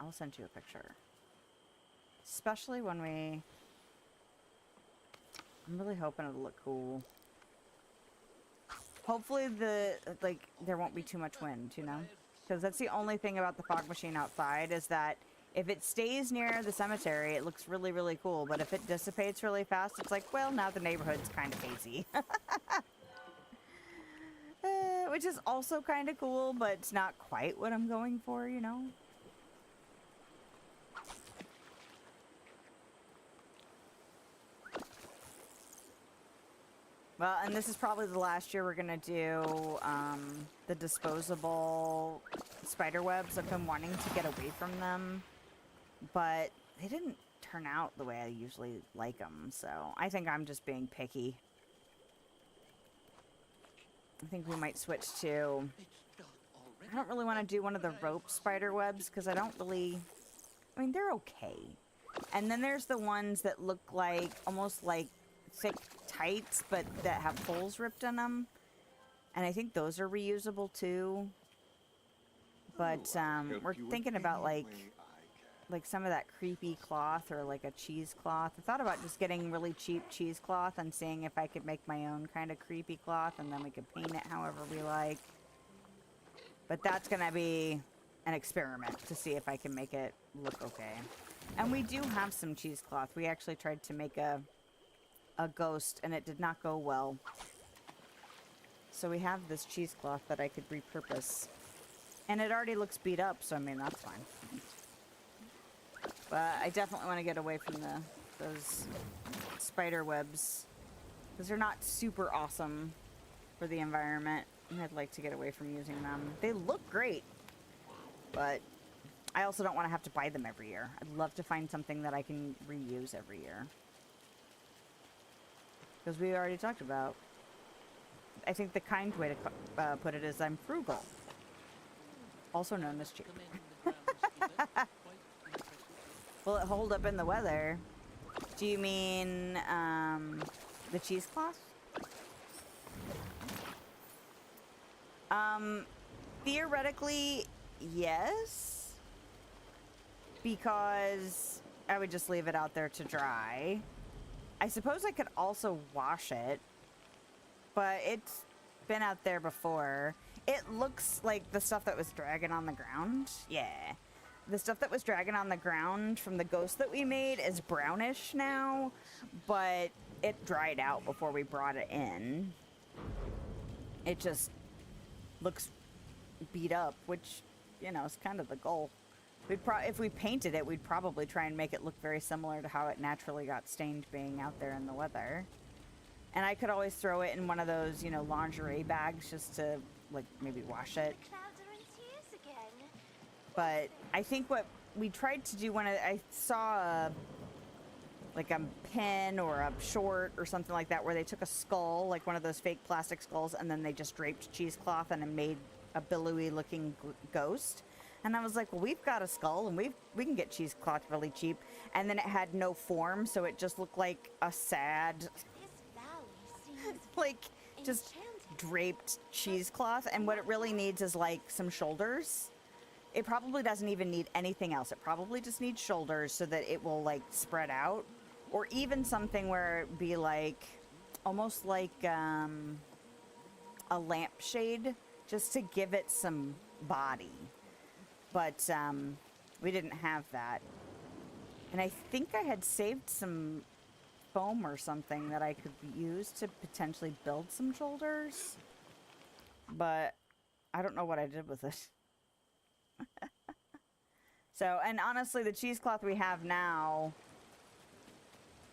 I'll send you a picture. Especially when we... I'm really hoping it'll look cool. Hopefully there won't be too much wind, you know? Because that's the only thing about the fog machine outside is that if it stays near the cemetery, it looks really, really cool. But if it dissipates really fast, it's like, well, now the neighborhood's kind of hazy. Which is also kind of cool, but it's not quite what I'm going for, you know? Well, and this is probably the last year we're gonna do the disposable spider webs. I've been wanting to get away from them, but they didn't turn out the way I usually like them, so I think I'm just being picky. I think we might switch to... I don't really want to do one of the rope spider webs because I don't really... I mean, they're okay. And then there's the ones that look like, almost like thick tights, but that have holes ripped in them. And I think those are reusable too. But we're thinking about like some of that creepy cloth or like a cheesecloth. I thought about just getting really cheap cheesecloth and seeing if I could make my own kind of creepy cloth, and then we could paint it however we like. But that's gonna be an experiment to see if I can make it look okay. And we do have some cheesecloth. We actually tried to make a ghost and it did not go well. So we have this cheesecloth that I could repurpose. And it already looks beat up, so I mean, that's fine. But I definitely want to get away from those spider webs. Because they're not super awesome for the environment. And I'd like to get away from using them. They look great. But I also don't want to have to buy them every year. I'd love to find something that I can reuse every year. Because we already talked about... I think the kind way to put it is I'm frugal. Also known as cheap. Will it hold up in the weather? Do you mean the cheesecloth? Theoretically, yes. Because I would just leave it out there to dry. I suppose I could also wash it. But it's been out there before. It looks like the stuff that was dragging on the ground. Yeah. The stuff that was dragging on the ground from the ghost that we made is brownish now, but it dried out before we brought it in. It just looks beat up, which, you know, is kind of the goal. If we painted it, we'd probably try and make it look very similar to how it naturally got stained being out there in the weather. And I could always throw it in one of those, you know, lingerie bags just to, like, maybe wash it. But I think what we tried to do when I saw like a pin or a short or something like that where they took a skull, like one of those fake plastic skulls, and then they just draped cheesecloth and it made a billowy looking ghost. And I was like, well, we've got a skull and we can get cheesecloth really cheap. And then it had no form, so it just looked like a sad, like, just draped cheesecloth. And what it really needs is like some shoulders. It probably doesn't even need anything else. It probably just needs shoulders so that it will like spread out. Or even something where it'd be like, almost like a lampshade, just to give it some body. But we didn't have that. And I think I had saved some foam or something that I could use to potentially build some shoulders. But I don't know what I did with it. So, and honestly, the cheesecloth we have now,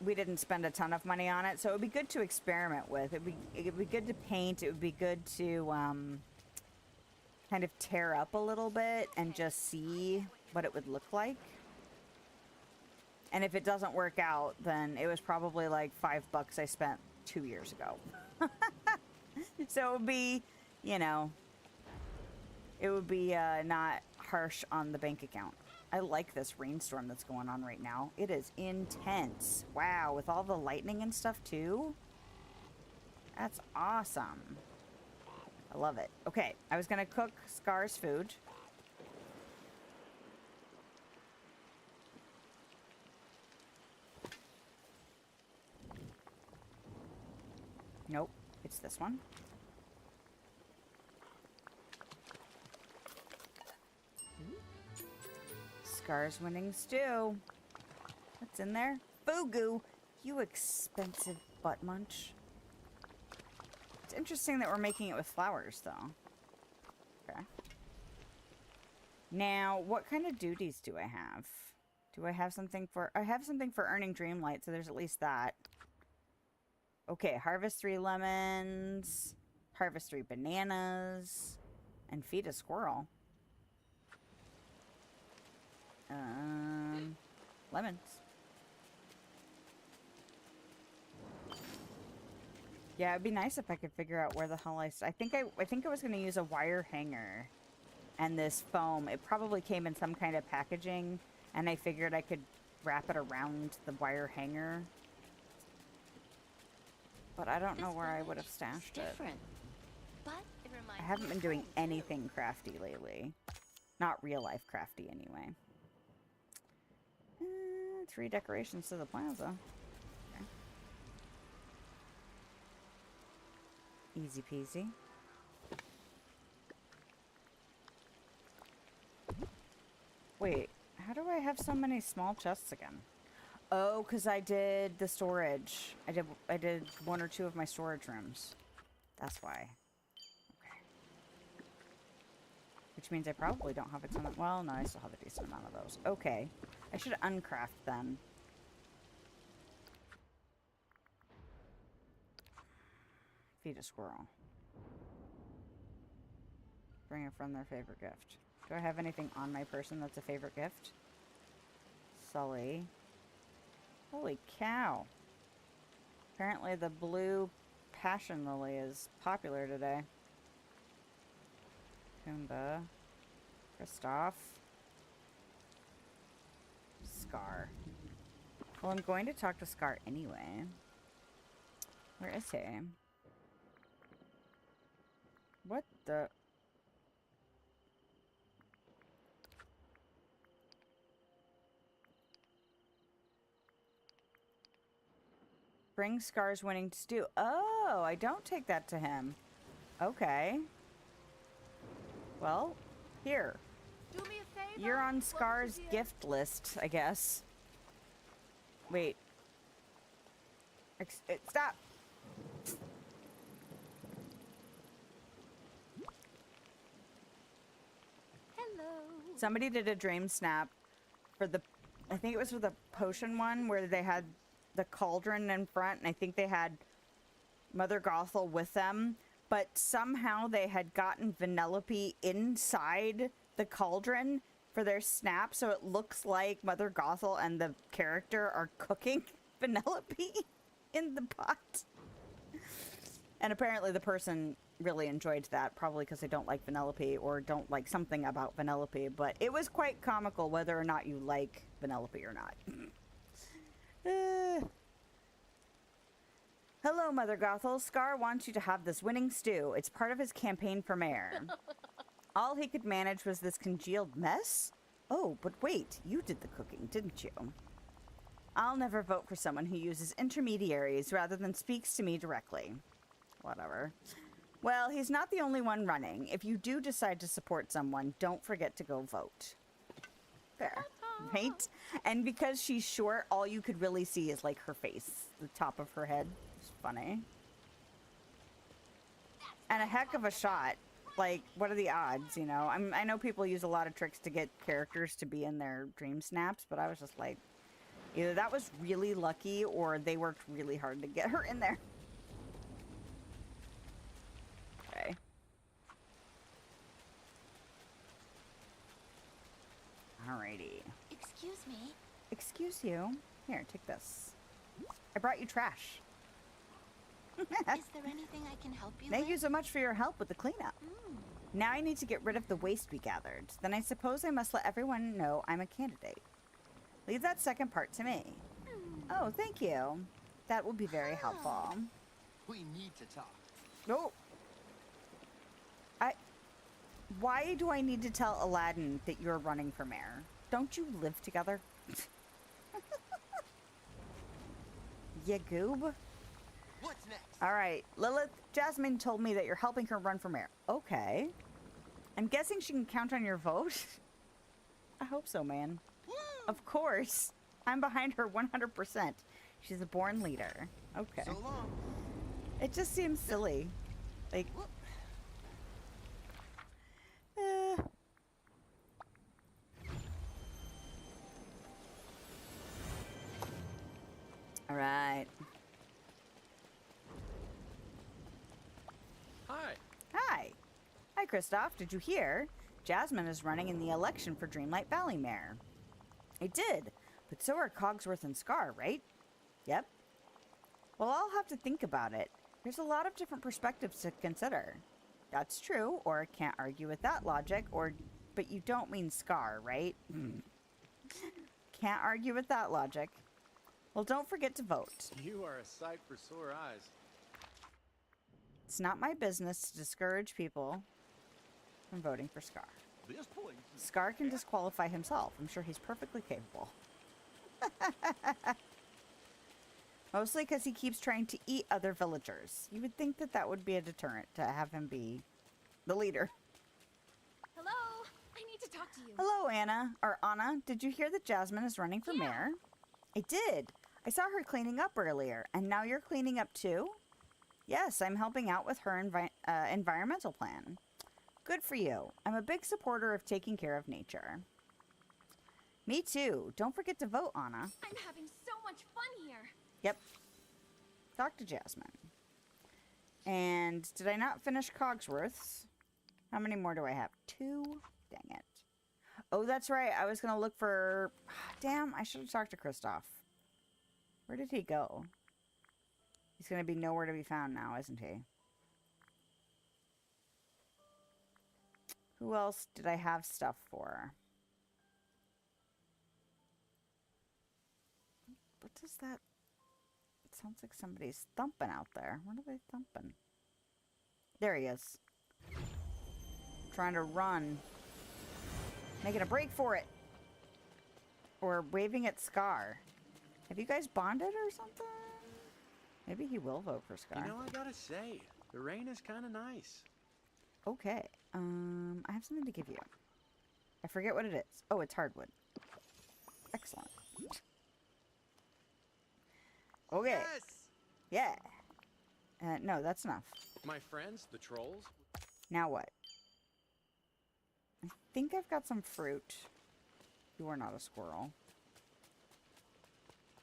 we didn't spend a ton of money on it, so it would be good to experiment with. It'd be good to paint. It would be good to kind of tear up a little bit and just see what it would look like. And if it doesn't work out, then it was probably like $5 I spent 2 years ago. So it would be, you know, it would be not harsh on the bank account. I like this rainstorm that's going on right now. It is intense. Wow, with all the lightning and stuff too. That's awesome. I love it. Okay, I was gonna cook Scar's food. Nope, it's this one. Scar's winning stew. What's in there? Fugu! You expensive butt munch. It's interesting that we're making it with flowers, though. Okay. Now, what kind of duties do I have? Do I have something for... I have something for earning Dreamlight, so there's at least that. Okay, harvest 3 lemons, harvest 3 bananas, and feed a squirrel. Lemons. Yeah, it'd be nice if I could figure out where the hell I think I was gonna use a wire hanger and this foam. It probably came in some kind of packaging, and I figured I could wrap it around the wire hanger. But I don't know where I would have stashed it. But it reminds I haven't me been of doing home, too. anything crafty lately. Not real life crafty, anyway. 3 decorations to the plaza. Okay. Easy peasy. Wait, how do I have so many small chests again? Oh, because I did the storage. I did 1 or 2 of my storage rooms. That's why. Okay. Which means I probably don't have a ton of... Well, no, I still have a decent amount of those. Okay. I should uncraft then. Feed a squirrel. Bring a friend their favorite gift. Do I have anything on my person that's a favorite gift? Sully. Holy cow. Apparently the blue passion lily is popular today. Kumba. Kristoff. Scar. Well, I'm going to talk to Scar anyway. Where is he? What the... Bring Scar's winning stew. Oh, I don't take that to him. Okay. Well, here. Do me a favor. You're on What Scar's would you- gift list, I guess. Wait. Stop! Hello. Somebody did a dream snap for the... I think it was for the potion one, where they had the cauldron in front, and I think they had Mother Gothel with them, but somehow they had gotten Vanellope inside the cauldron for their snap, so it looks like Mother Gothel and the character are cooking Vanellope in the pot. And apparently the person really enjoyed that, probably because they don't like Vanellope or don't like something about Vanellope, but it was quite comical whether or not you like Vanellope or not. Hello, Mother Gothel. Scar wants you to have this winning stew. It's part of his campaign for mayor. All he could manage was this congealed mess? Oh, but wait, you did the cooking, didn't you? I'll never vote for someone who uses intermediaries rather than speaks to me directly. Whatever. Well, he's not the only one running. If you do decide to support someone, don't forget to go vote. Fair. Right? And because she's short, all you could really see is like her face, the top of her head. It's funny. And a heck of a shot. Like, what are the odds, you know? I know people use a lot of tricks to get characters to be in their dream snaps, but I was just like, either that was really lucky or they worked really hard to get her in there. Okay. Alrighty. Excuse me. Excuse you. Here, take this. I brought you trash. Is there anything I can help you with? Thank you so much for your help with the cleanup. Now I need to get rid of the waste we gathered. Then I suppose I must let everyone know I'm a candidate. Leave that second part to me. Oh, thank you. That will be very helpful. We need to talk. Oh. Why do I need to tell Aladdin that you're running for mayor? Don't you live together? Ya goob? What's next? Alright, Lilith, Jasmine told me that you're helping her run for mayor. Okay. I'm guessing she can count on your vote? I hope so, man. Woo! Of course. I'm behind her 100%. She's a born leader. Okay. So long. It just seems silly. Like... Alright. Hi. Hi. Hi, Kristoff. Did you hear? Jasmine is running in the election for Dreamlight Valley Mayor. I did, but so are Cogsworth and Scar, right? Yep. Well, I'll have to think about it. There's a lot of different perspectives to consider. That's true, or can't argue with that logic, but you don't mean Scar, right? Can't argue with that logic. Well, don't forget to vote. You are a sight for sore eyes. It's not my business to discourage people from voting for Scar. This place is Scar can disqualify himself. I'm sure he's perfectly capable. Mostly because he keeps trying to eat other villagers. You would think that that would be a deterrent to have him be the leader. Hello? I need to talk to you. Hello, Anna. Or Anna, did you hear that Jasmine is running for mayor? I did. I saw her cleaning up earlier. And now you're cleaning up too? Yes, I'm helping out with her environmental plan. Good for you. I'm a big supporter of taking care of nature. Me too. Don't forget to vote, Anna. I'm having so much fun here. Yep. Talk to Jasmine. And did I not finish Cogsworth's? How many more do I have? 2? Dang it. Oh, that's right. I was going to look for... Damn, I should have talked to Kristoff. Where did he go? He's going to be nowhere to be found now, isn't he? Who else did I have stuff for? What does that... It sounds like somebody's thumping out there. What are they thumping? There he is. Trying to run. Making a break for it. Or waving at Scar. Have you guys bonded or something? Maybe he will vote for Scar. You know, I gotta say, the rain is kind of nice. Okay. I have something to give you. I forget what it is. Oh, it's hardwood. Excellent. Okay. Yes! Yeah. No, that's enough. My friends, the trolls. Now what? I think I've got some fruit. You are not a squirrel.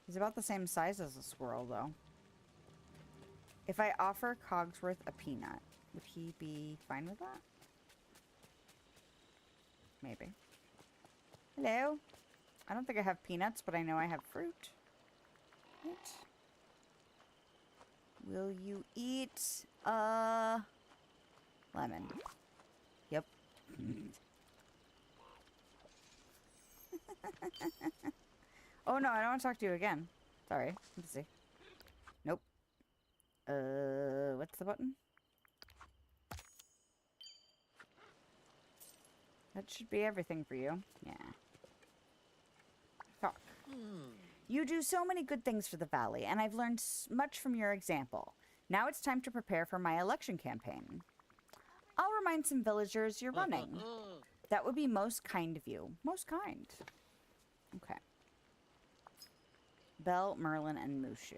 He's about the same size as a squirrel, though. If I offer Cogsworth a peanut, would he be fine with that? Maybe. Hello? I don't think I have peanuts, but I know I have fruit. Right. Will you eat a lemon? Yep. Oh no, I don't want to talk to you again. Sorry. Let's see. Nope. What's the button? That should be everything for you. Yeah. Talk. You do so many good things for the valley, and I've learned much from your example. Now it's time to prepare for my election campaign. I'll remind some villagers you're running. That would be most kind of you. Most kind. Okay. Belle, Merlin, and Mushu.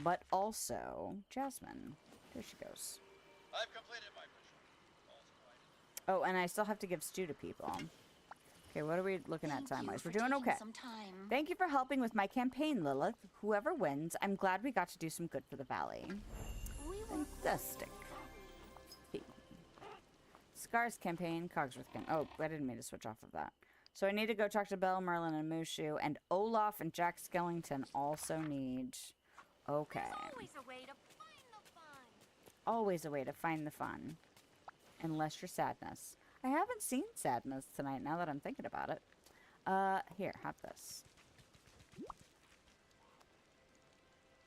But also Jasmine. There she goes. I've completed my mission. All's quiet. Oh, and I still have to give stew to people. Okay, what are we looking at time-wise? We're doing okay. Thank you for helping with my campaign, Lilith. Whoever wins, I'm glad we got to do some good for the valley. Fantastic. Scar's campaign, Cogsworth campaign. Oh, I didn't mean to switch off of that. So I need to go talk to Belle, Merlin, and Mushu, and Olaf and Jack Skellington also need... Okay. Always a way to find the fun. Always a way to find the fun. Unless you're Sadness. I haven't seen Sadness tonight, now that I'm thinking about it. Here, have this.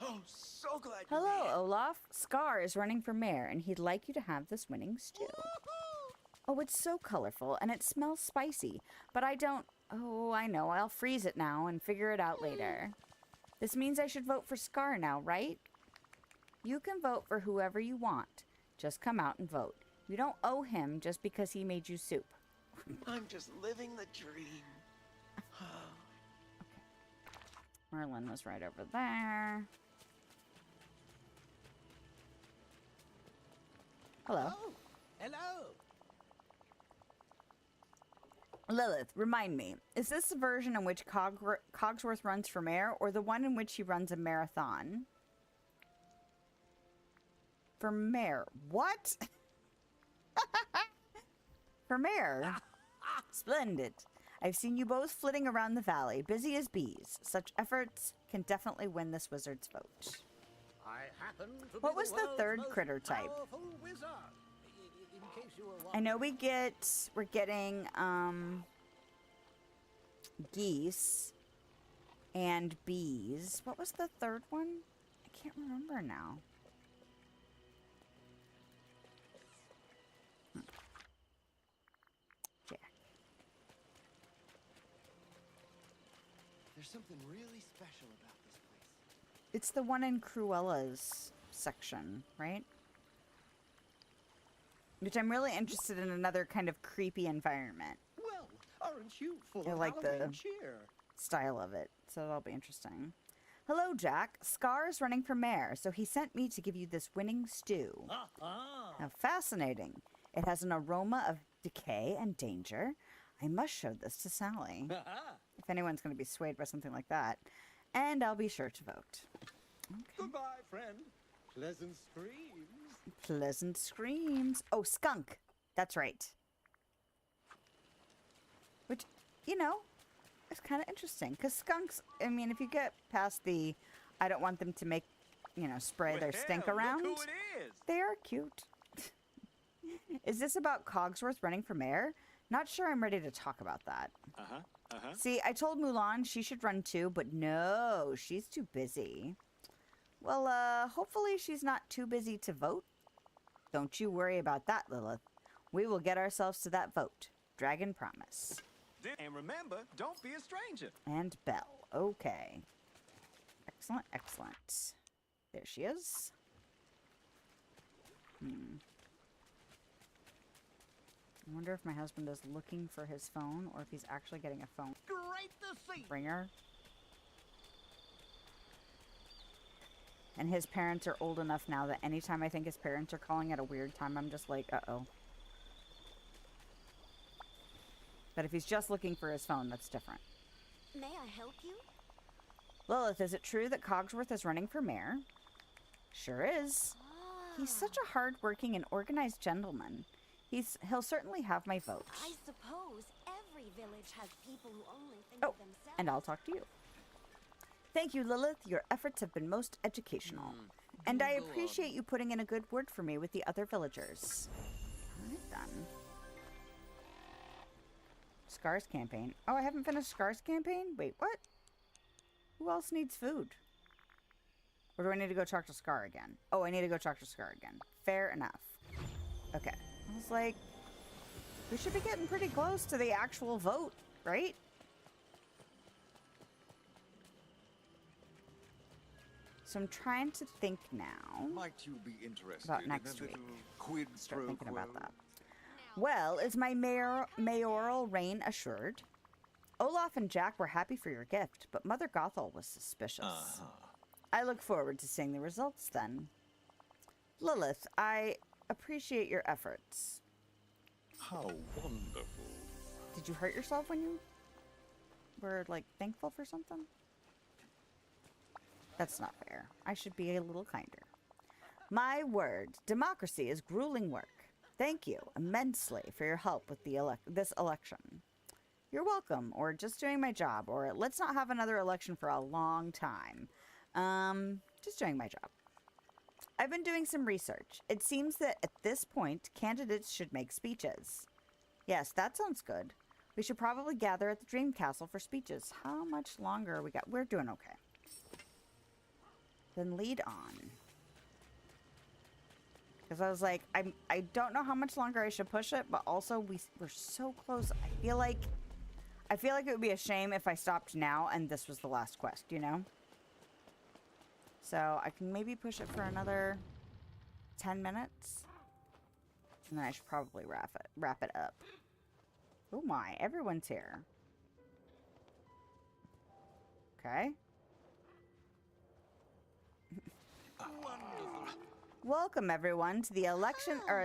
Oh, so glad you Hello, made it. Olaf. Scar is running for mayor, and he'd like you to have this winning stew. Oh, it's so colorful, and it smells spicy. But I don't... Oh, I know. I'll freeze it now and figure it out later. This means I should vote for Scar now, right? You can vote for whoever you want. Just come out and vote. You don't owe him just because he made you soup. I'm just living the dream. Merlin was right over there. Hello. Oh, hello. Lilith, remind me, is this the version in which Cogsworth runs for mayor, or the one in which he runs a marathon? For mayor. What? For mayor. Splendid. I've seen you both flitting around the valley, busy as bees. Such efforts can definitely win this wizard's vote. I happen to What be was the world's third most critter type? powerful wizard. In case you were I know we're getting, geese and bees. What was the third one? I can't remember now. Jack. There's something really special about this place. It's the one in Cruella's section, right? Which I'm really interested in another kind of creepy environment. Well, aren't you full I of like the Halloween cheer? style of it, so that'll be interesting. Hello, Jack. Scar is running for mayor, so he sent me to give you this winning stew. How fascinating. It has an aroma of decay and danger. I must show this to Sally. If anyone's going to be swayed by something like that. And I'll be sure to vote. Okay. Goodbye, friend. Pleasant screams. Pleasant screams. Oh, skunk. That's right. Which, you know, is kind of interesting. Because skunks, I mean, if you get past the, I don't want them to make, you know, spray their stink around, Look who it is. they are cute. Is this about Cogsworth running for mayor? Not sure I'm ready to talk about that. See, I told Mulan she should run too, but no, she's too busy. Well, hopefully she's not too busy to vote. Don't you worry about that, Lilith. We will get ourselves to that vote. Dragon promise. And remember, don't be a stranger. And Belle. Okay. Excellent, excellent. There she is. I wonder if my husband is looking for his phone or if he's actually getting a phone. Great to see. Ringer. And his parents are old enough now that anytime I think his parents are calling at a weird time, I'm just like, uh-oh. But if he's just looking for his phone, that's different. May I help you? Lilith, is it true that Cogsworth is running for mayor? Sure is. He's such a hard-working and organized gentleman. He'll certainly have my vote. I suppose every village has people who only think Oh, of themselves. and I'll talk to you. Thank you, Lilith. Your efforts have been most educational. And I Go on. appreciate you putting in a good word for me with the other villagers. Alright, done. Scar's campaign. Oh, I haven't finished Scar's campaign? Wait, what? Who else needs food? Or do I need to go talk to Scar again? Oh, I need to go talk to Scar again. Fair enough. Okay. I was like, we should be getting pretty close to the actual vote, right? So I'm trying to think now. Might you be interested About in next a week. little quid Start pro thinking about quo? that. Well, is my mayoral reign assured? Olaf and Jack were happy for your gift, but Mother Gothel was suspicious. I look forward to seeing the results then. Lilith, I appreciate your efforts. How wonderful. Did you hurt yourself when you were, like, thankful for something? That's not fair. I should be a little kinder. My word, democracy is grueling work. Thank you immensely for your help with this election. You're welcome, or just doing my job, or let's not have another election for a long time. Just doing my job. I've been doing some research. It seems that at this point, candidates should make speeches. Yes, that sounds good. We should probably gather at the Dream Castle for speeches. How much longer we got? We're doing okay. Then lead on. Because I was like, I don't know how much longer I should push it, but also we're so close. I feel like it would be a shame if I stopped now and this was the last quest, you know? So I can maybe push it for another 10 minutes. And then I should probably wrap it up. Oh my, everyone's here. Okay. Welcome everyone to the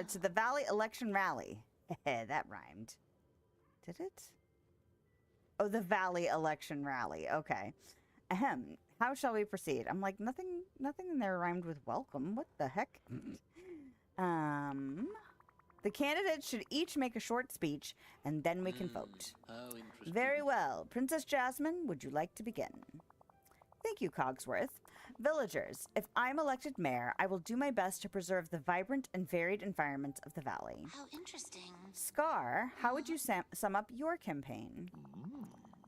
to the Valley Election Rally. That rhymed. Did it? Oh, the Valley Election Rally. Okay. Ahem. How shall we proceed? I'm like, nothing in there rhymed with welcome. What the heck? The candidates should each make a short speech, and then we can vote. How interesting. Very well. Princess Jasmine, would you like to begin? Thank you, Cogsworth. Villagers, if I'm elected mayor, I will do my best to preserve the vibrant and varied environment of the valley. How interesting. Scar, how would you sum up your campaign?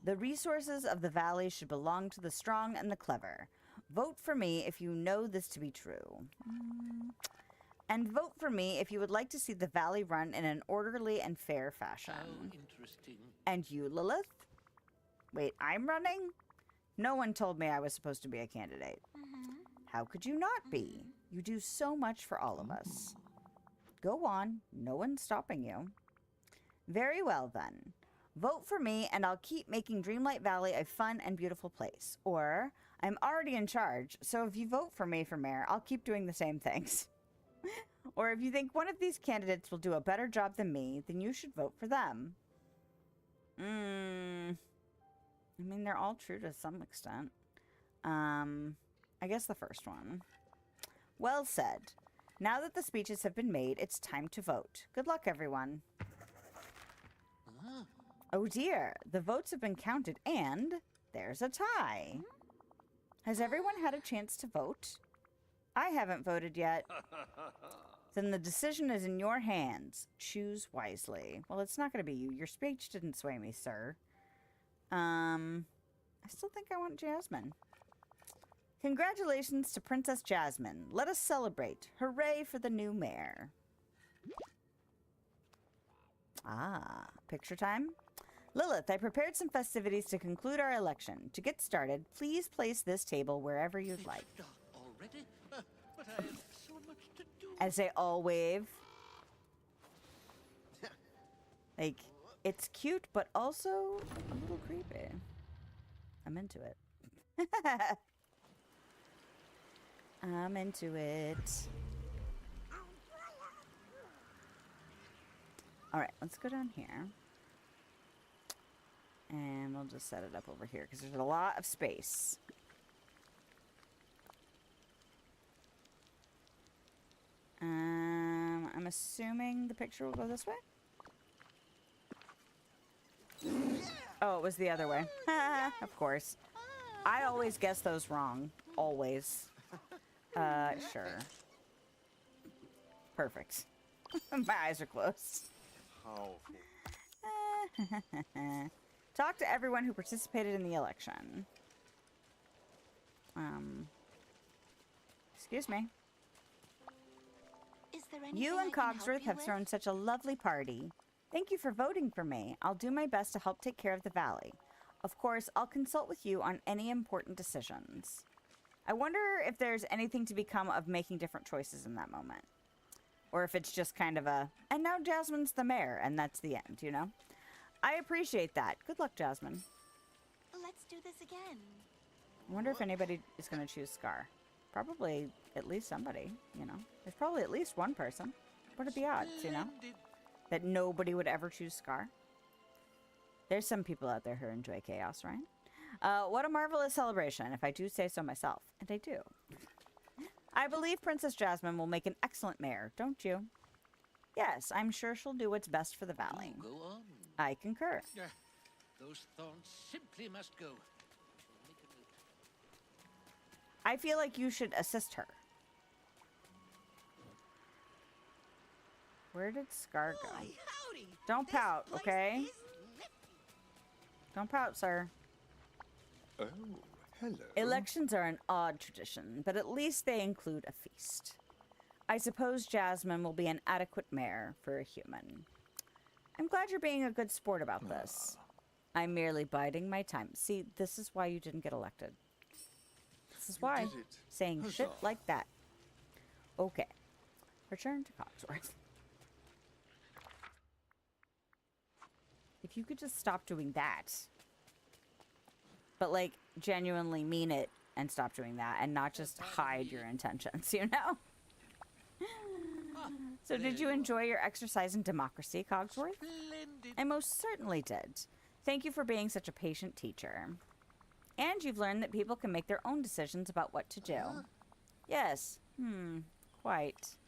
The resources of the valley should belong to the strong and the clever. Vote for me if you know this to be true. And vote for me if you would like to see the valley run in an orderly and fair fashion. How interesting. And you, Lilith? Wait, I'm running? No one told me I was supposed to be a candidate. How could you not be? You do so much for all of us. Go on. No one's stopping you. Very well, then. Vote for me, and I'll keep making Dreamlight Valley a fun and beautiful place. Or, I'm already in charge, so if you vote for me for mayor, I'll keep doing the same things. Or if you think one of these candidates will do a better job than me, then you should vote for them. I mean, they're all true to some extent. I guess the first one. Well said. Now that the speeches have been made, it's time to vote. Good luck, everyone. Oh dear, the votes have been counted and there's a tie. Has everyone had a chance to vote? I haven't voted yet. Then the decision is in your hands. Choose wisely. Well, it's not going to be you. Your speech didn't sway me, sir. I still think I want Jasmine. Congratulations to Princess Jasmine. Let us celebrate. Hooray for the new mayor. Ah, picture time? Lilith, I prepared some festivities to conclude our election. To get started, please place this table wherever you'd like. Already? But I have so much to do. As they all wave. Like, it's cute, but also a little creepy. I'm into it. I'm into it. Alright, let's go down here. And we'll just set it up over here, because there's a lot of space. I'm assuming the picture will go this way? Oh, it was the other way. Of course. I always guess those wrong. Always. Sure. Perfect. My eyes are closed. Talk to everyone who participated in the election. Excuse me. Is there anything You and I can help Cogsworth you have with? thrown such a lovely party. Thank you for voting for me. I'll do my best to help take care of the valley. Of course, I'll consult with you on any important decisions. I wonder if there's anything to become of making different choices in that moment. Or if it's just kind of a, and now Jasmine's the mayor, and that's the end, you know? I appreciate that. Good luck, Jasmine. Let's do this again. I wonder if anybody is going to choose Scar. Probably at least somebody, you know? There's probably at least one person. What are the odds, you know? Splendid. That nobody would ever choose Scar. There's some people out there who enjoy chaos, right? What a marvelous celebration, if I do say so myself. And I do. I believe Princess Jasmine will make an excellent mayor, don't you? Yes, I'm sure she'll do what's best for the valley. Go on. I concur. Those thorns simply must go. Make a note. I feel like you should assist her. Where did Scar go? Boy, howdy. Don't This pout, place okay? is nifty. Don't pout, sir. Oh, hello. Elections are an odd tradition, but at least they include a feast. I suppose Jasmine will be an adequate mayor for a human. I'm glad you're being a good sport about this. I'm merely biding my time. See, this is why you didn't get elected. This is why. did it. Saying shit Huzzah. like that. Okay. Return to Cogsworth. If you could just stop doing that. But, like, genuinely mean it and stop doing that and not just hide your intentions, you know? So did you enjoy your exercise in democracy, Cogsworth? Splendid. I most certainly did. Thank you for being such a patient teacher. And you've learned that people can make their own decisions about what to do. Yes. Quite.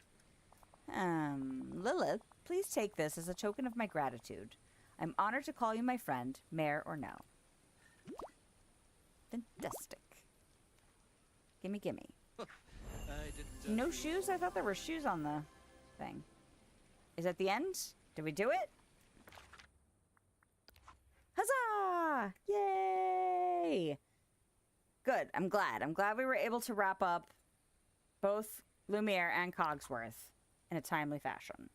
Lilith, please take this as a token of my gratitude. I'm honored to call you my friend, mayor or no. Fantastic. Gimme, gimme. I didn't. No shoes? I thought there were shoes on the thing. Is that the end? Did we do it? Huzzah! Yay! Good. I'm glad. I'm glad we were able to wrap up both Lumiere and Cogsworth in a timely fashion.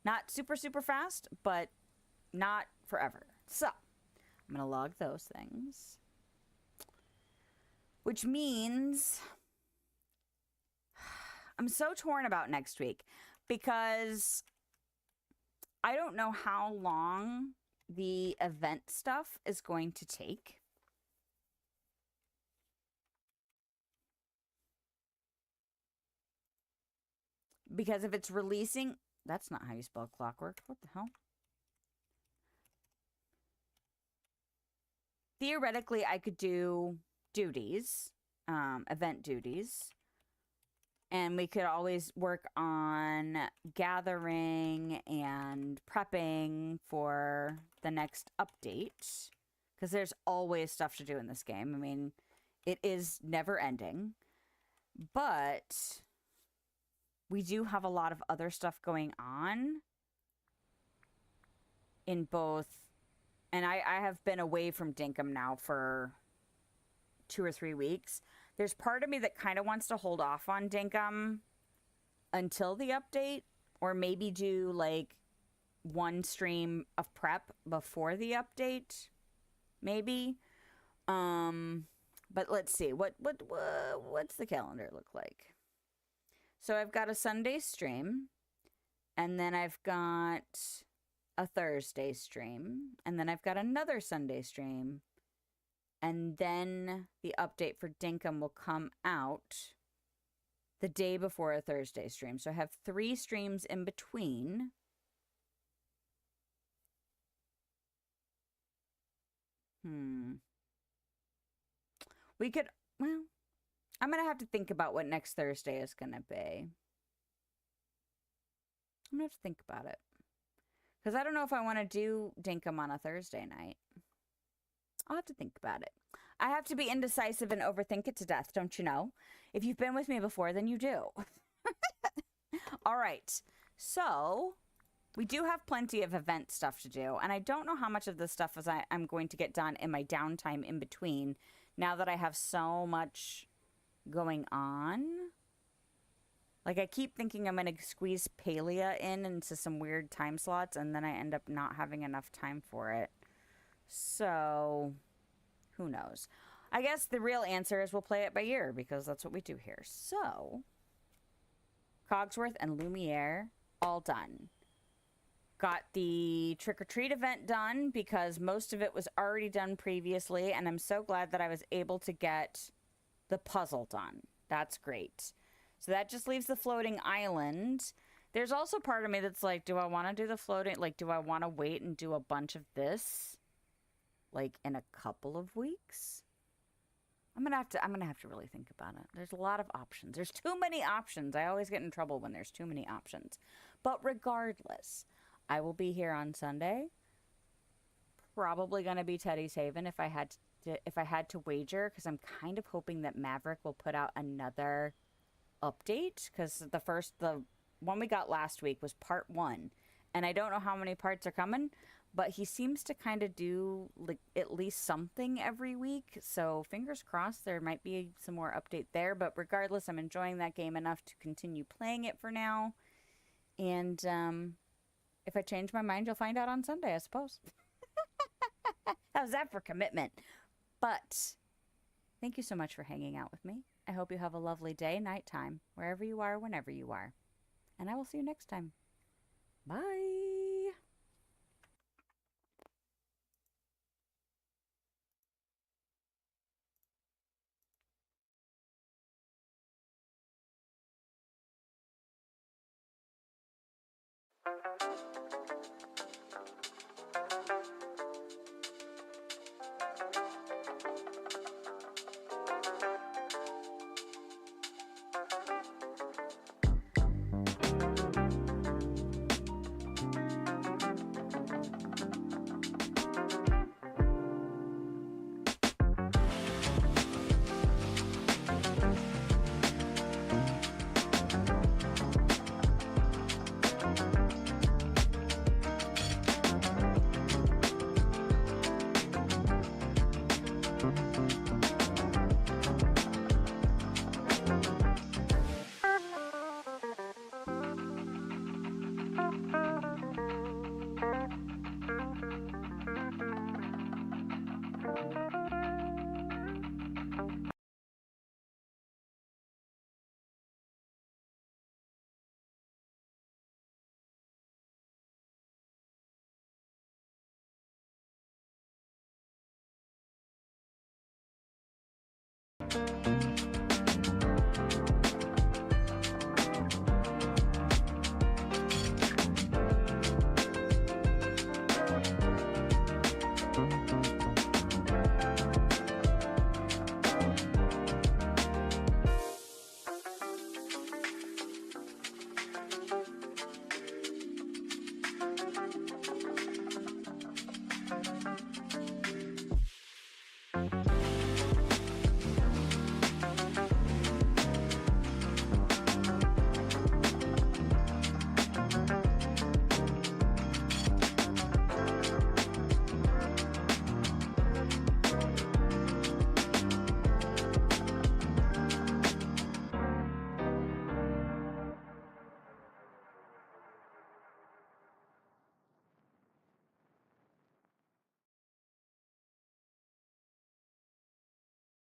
Not super, super fast, but not forever. So, I'm going to log those things. Which means I'm so torn about next week because I don't know how long the event stuff is going to take. Because if it's releasing, that's not how you spell clockwork. What the hell? Theoretically, I could do duties, event duties. And we could always work on gathering and prepping for the next update. Because there's always stuff to do in this game. I mean, it is never ending. But we do have a lot of other stuff going on in both. And I have been away from Dinkum now for 2 or 3 weeks. There's part of me that kind of wants to hold off on Dinkum until the update, or maybe do like one stream of prep before the update, maybe. But let's see, what's the calendar look like? So I've got a Sunday stream, and then I've got a Thursday stream, and then I've got another Sunday stream. And then the update for Dinkum will come out the day before a Thursday stream. So I have 3 streams in between. We could, well, I'm going to have to think about what next Thursday is going to be. I'm going to have to think about it. Because I don't know if I want to do Dinkum on a Thursday night. I'll have to think about it. I have to be indecisive and overthink it to death, don't you know? If you've been with me before, then you do. All right. So, we do have plenty of event stuff to do. And I don't know how much of this stuff I'm going to get done in my downtime in between. Now that I have so much going on. Like, I keep thinking I'm going to squeeze Palia into some weird time slots. And then I end up not having enough time for it. So, who knows? I guess the real answer is we'll play it by ear because that's what we do here. So, Cogsworth and Lumiere all done. Got the trick-or-treat event done because most of it was already done previously, and I'm so glad that I was able to get the puzzle done. That's great. So that just leaves the floating island. There's also part of me that's like, do I want to do the floating, like, do I want to wait and do a bunch of this, like, in a couple of weeks? I'm gonna have to really think about it. There's a lot of options. There's too many options. I always get in trouble when there's too many options. But regardless, I will be here on Sunday. Probably gonna be Teddy's Haven if I had to wager, because I'm kind of hoping that Maverick will put out another update, because the one we got last week was part 1, and I don't know how many parts are coming, but he seems to kind of do like at least something every week, so fingers crossed there might be some more update there. But regardless, I'm enjoying that game enough to continue playing it for now, and if I change my mind, you'll find out on Sunday, I suppose. How's that for commitment? But thank you so much for hanging out with me. I hope you have a lovely day, nighttime, wherever you are, whenever you are. And I will see you next time. Bye.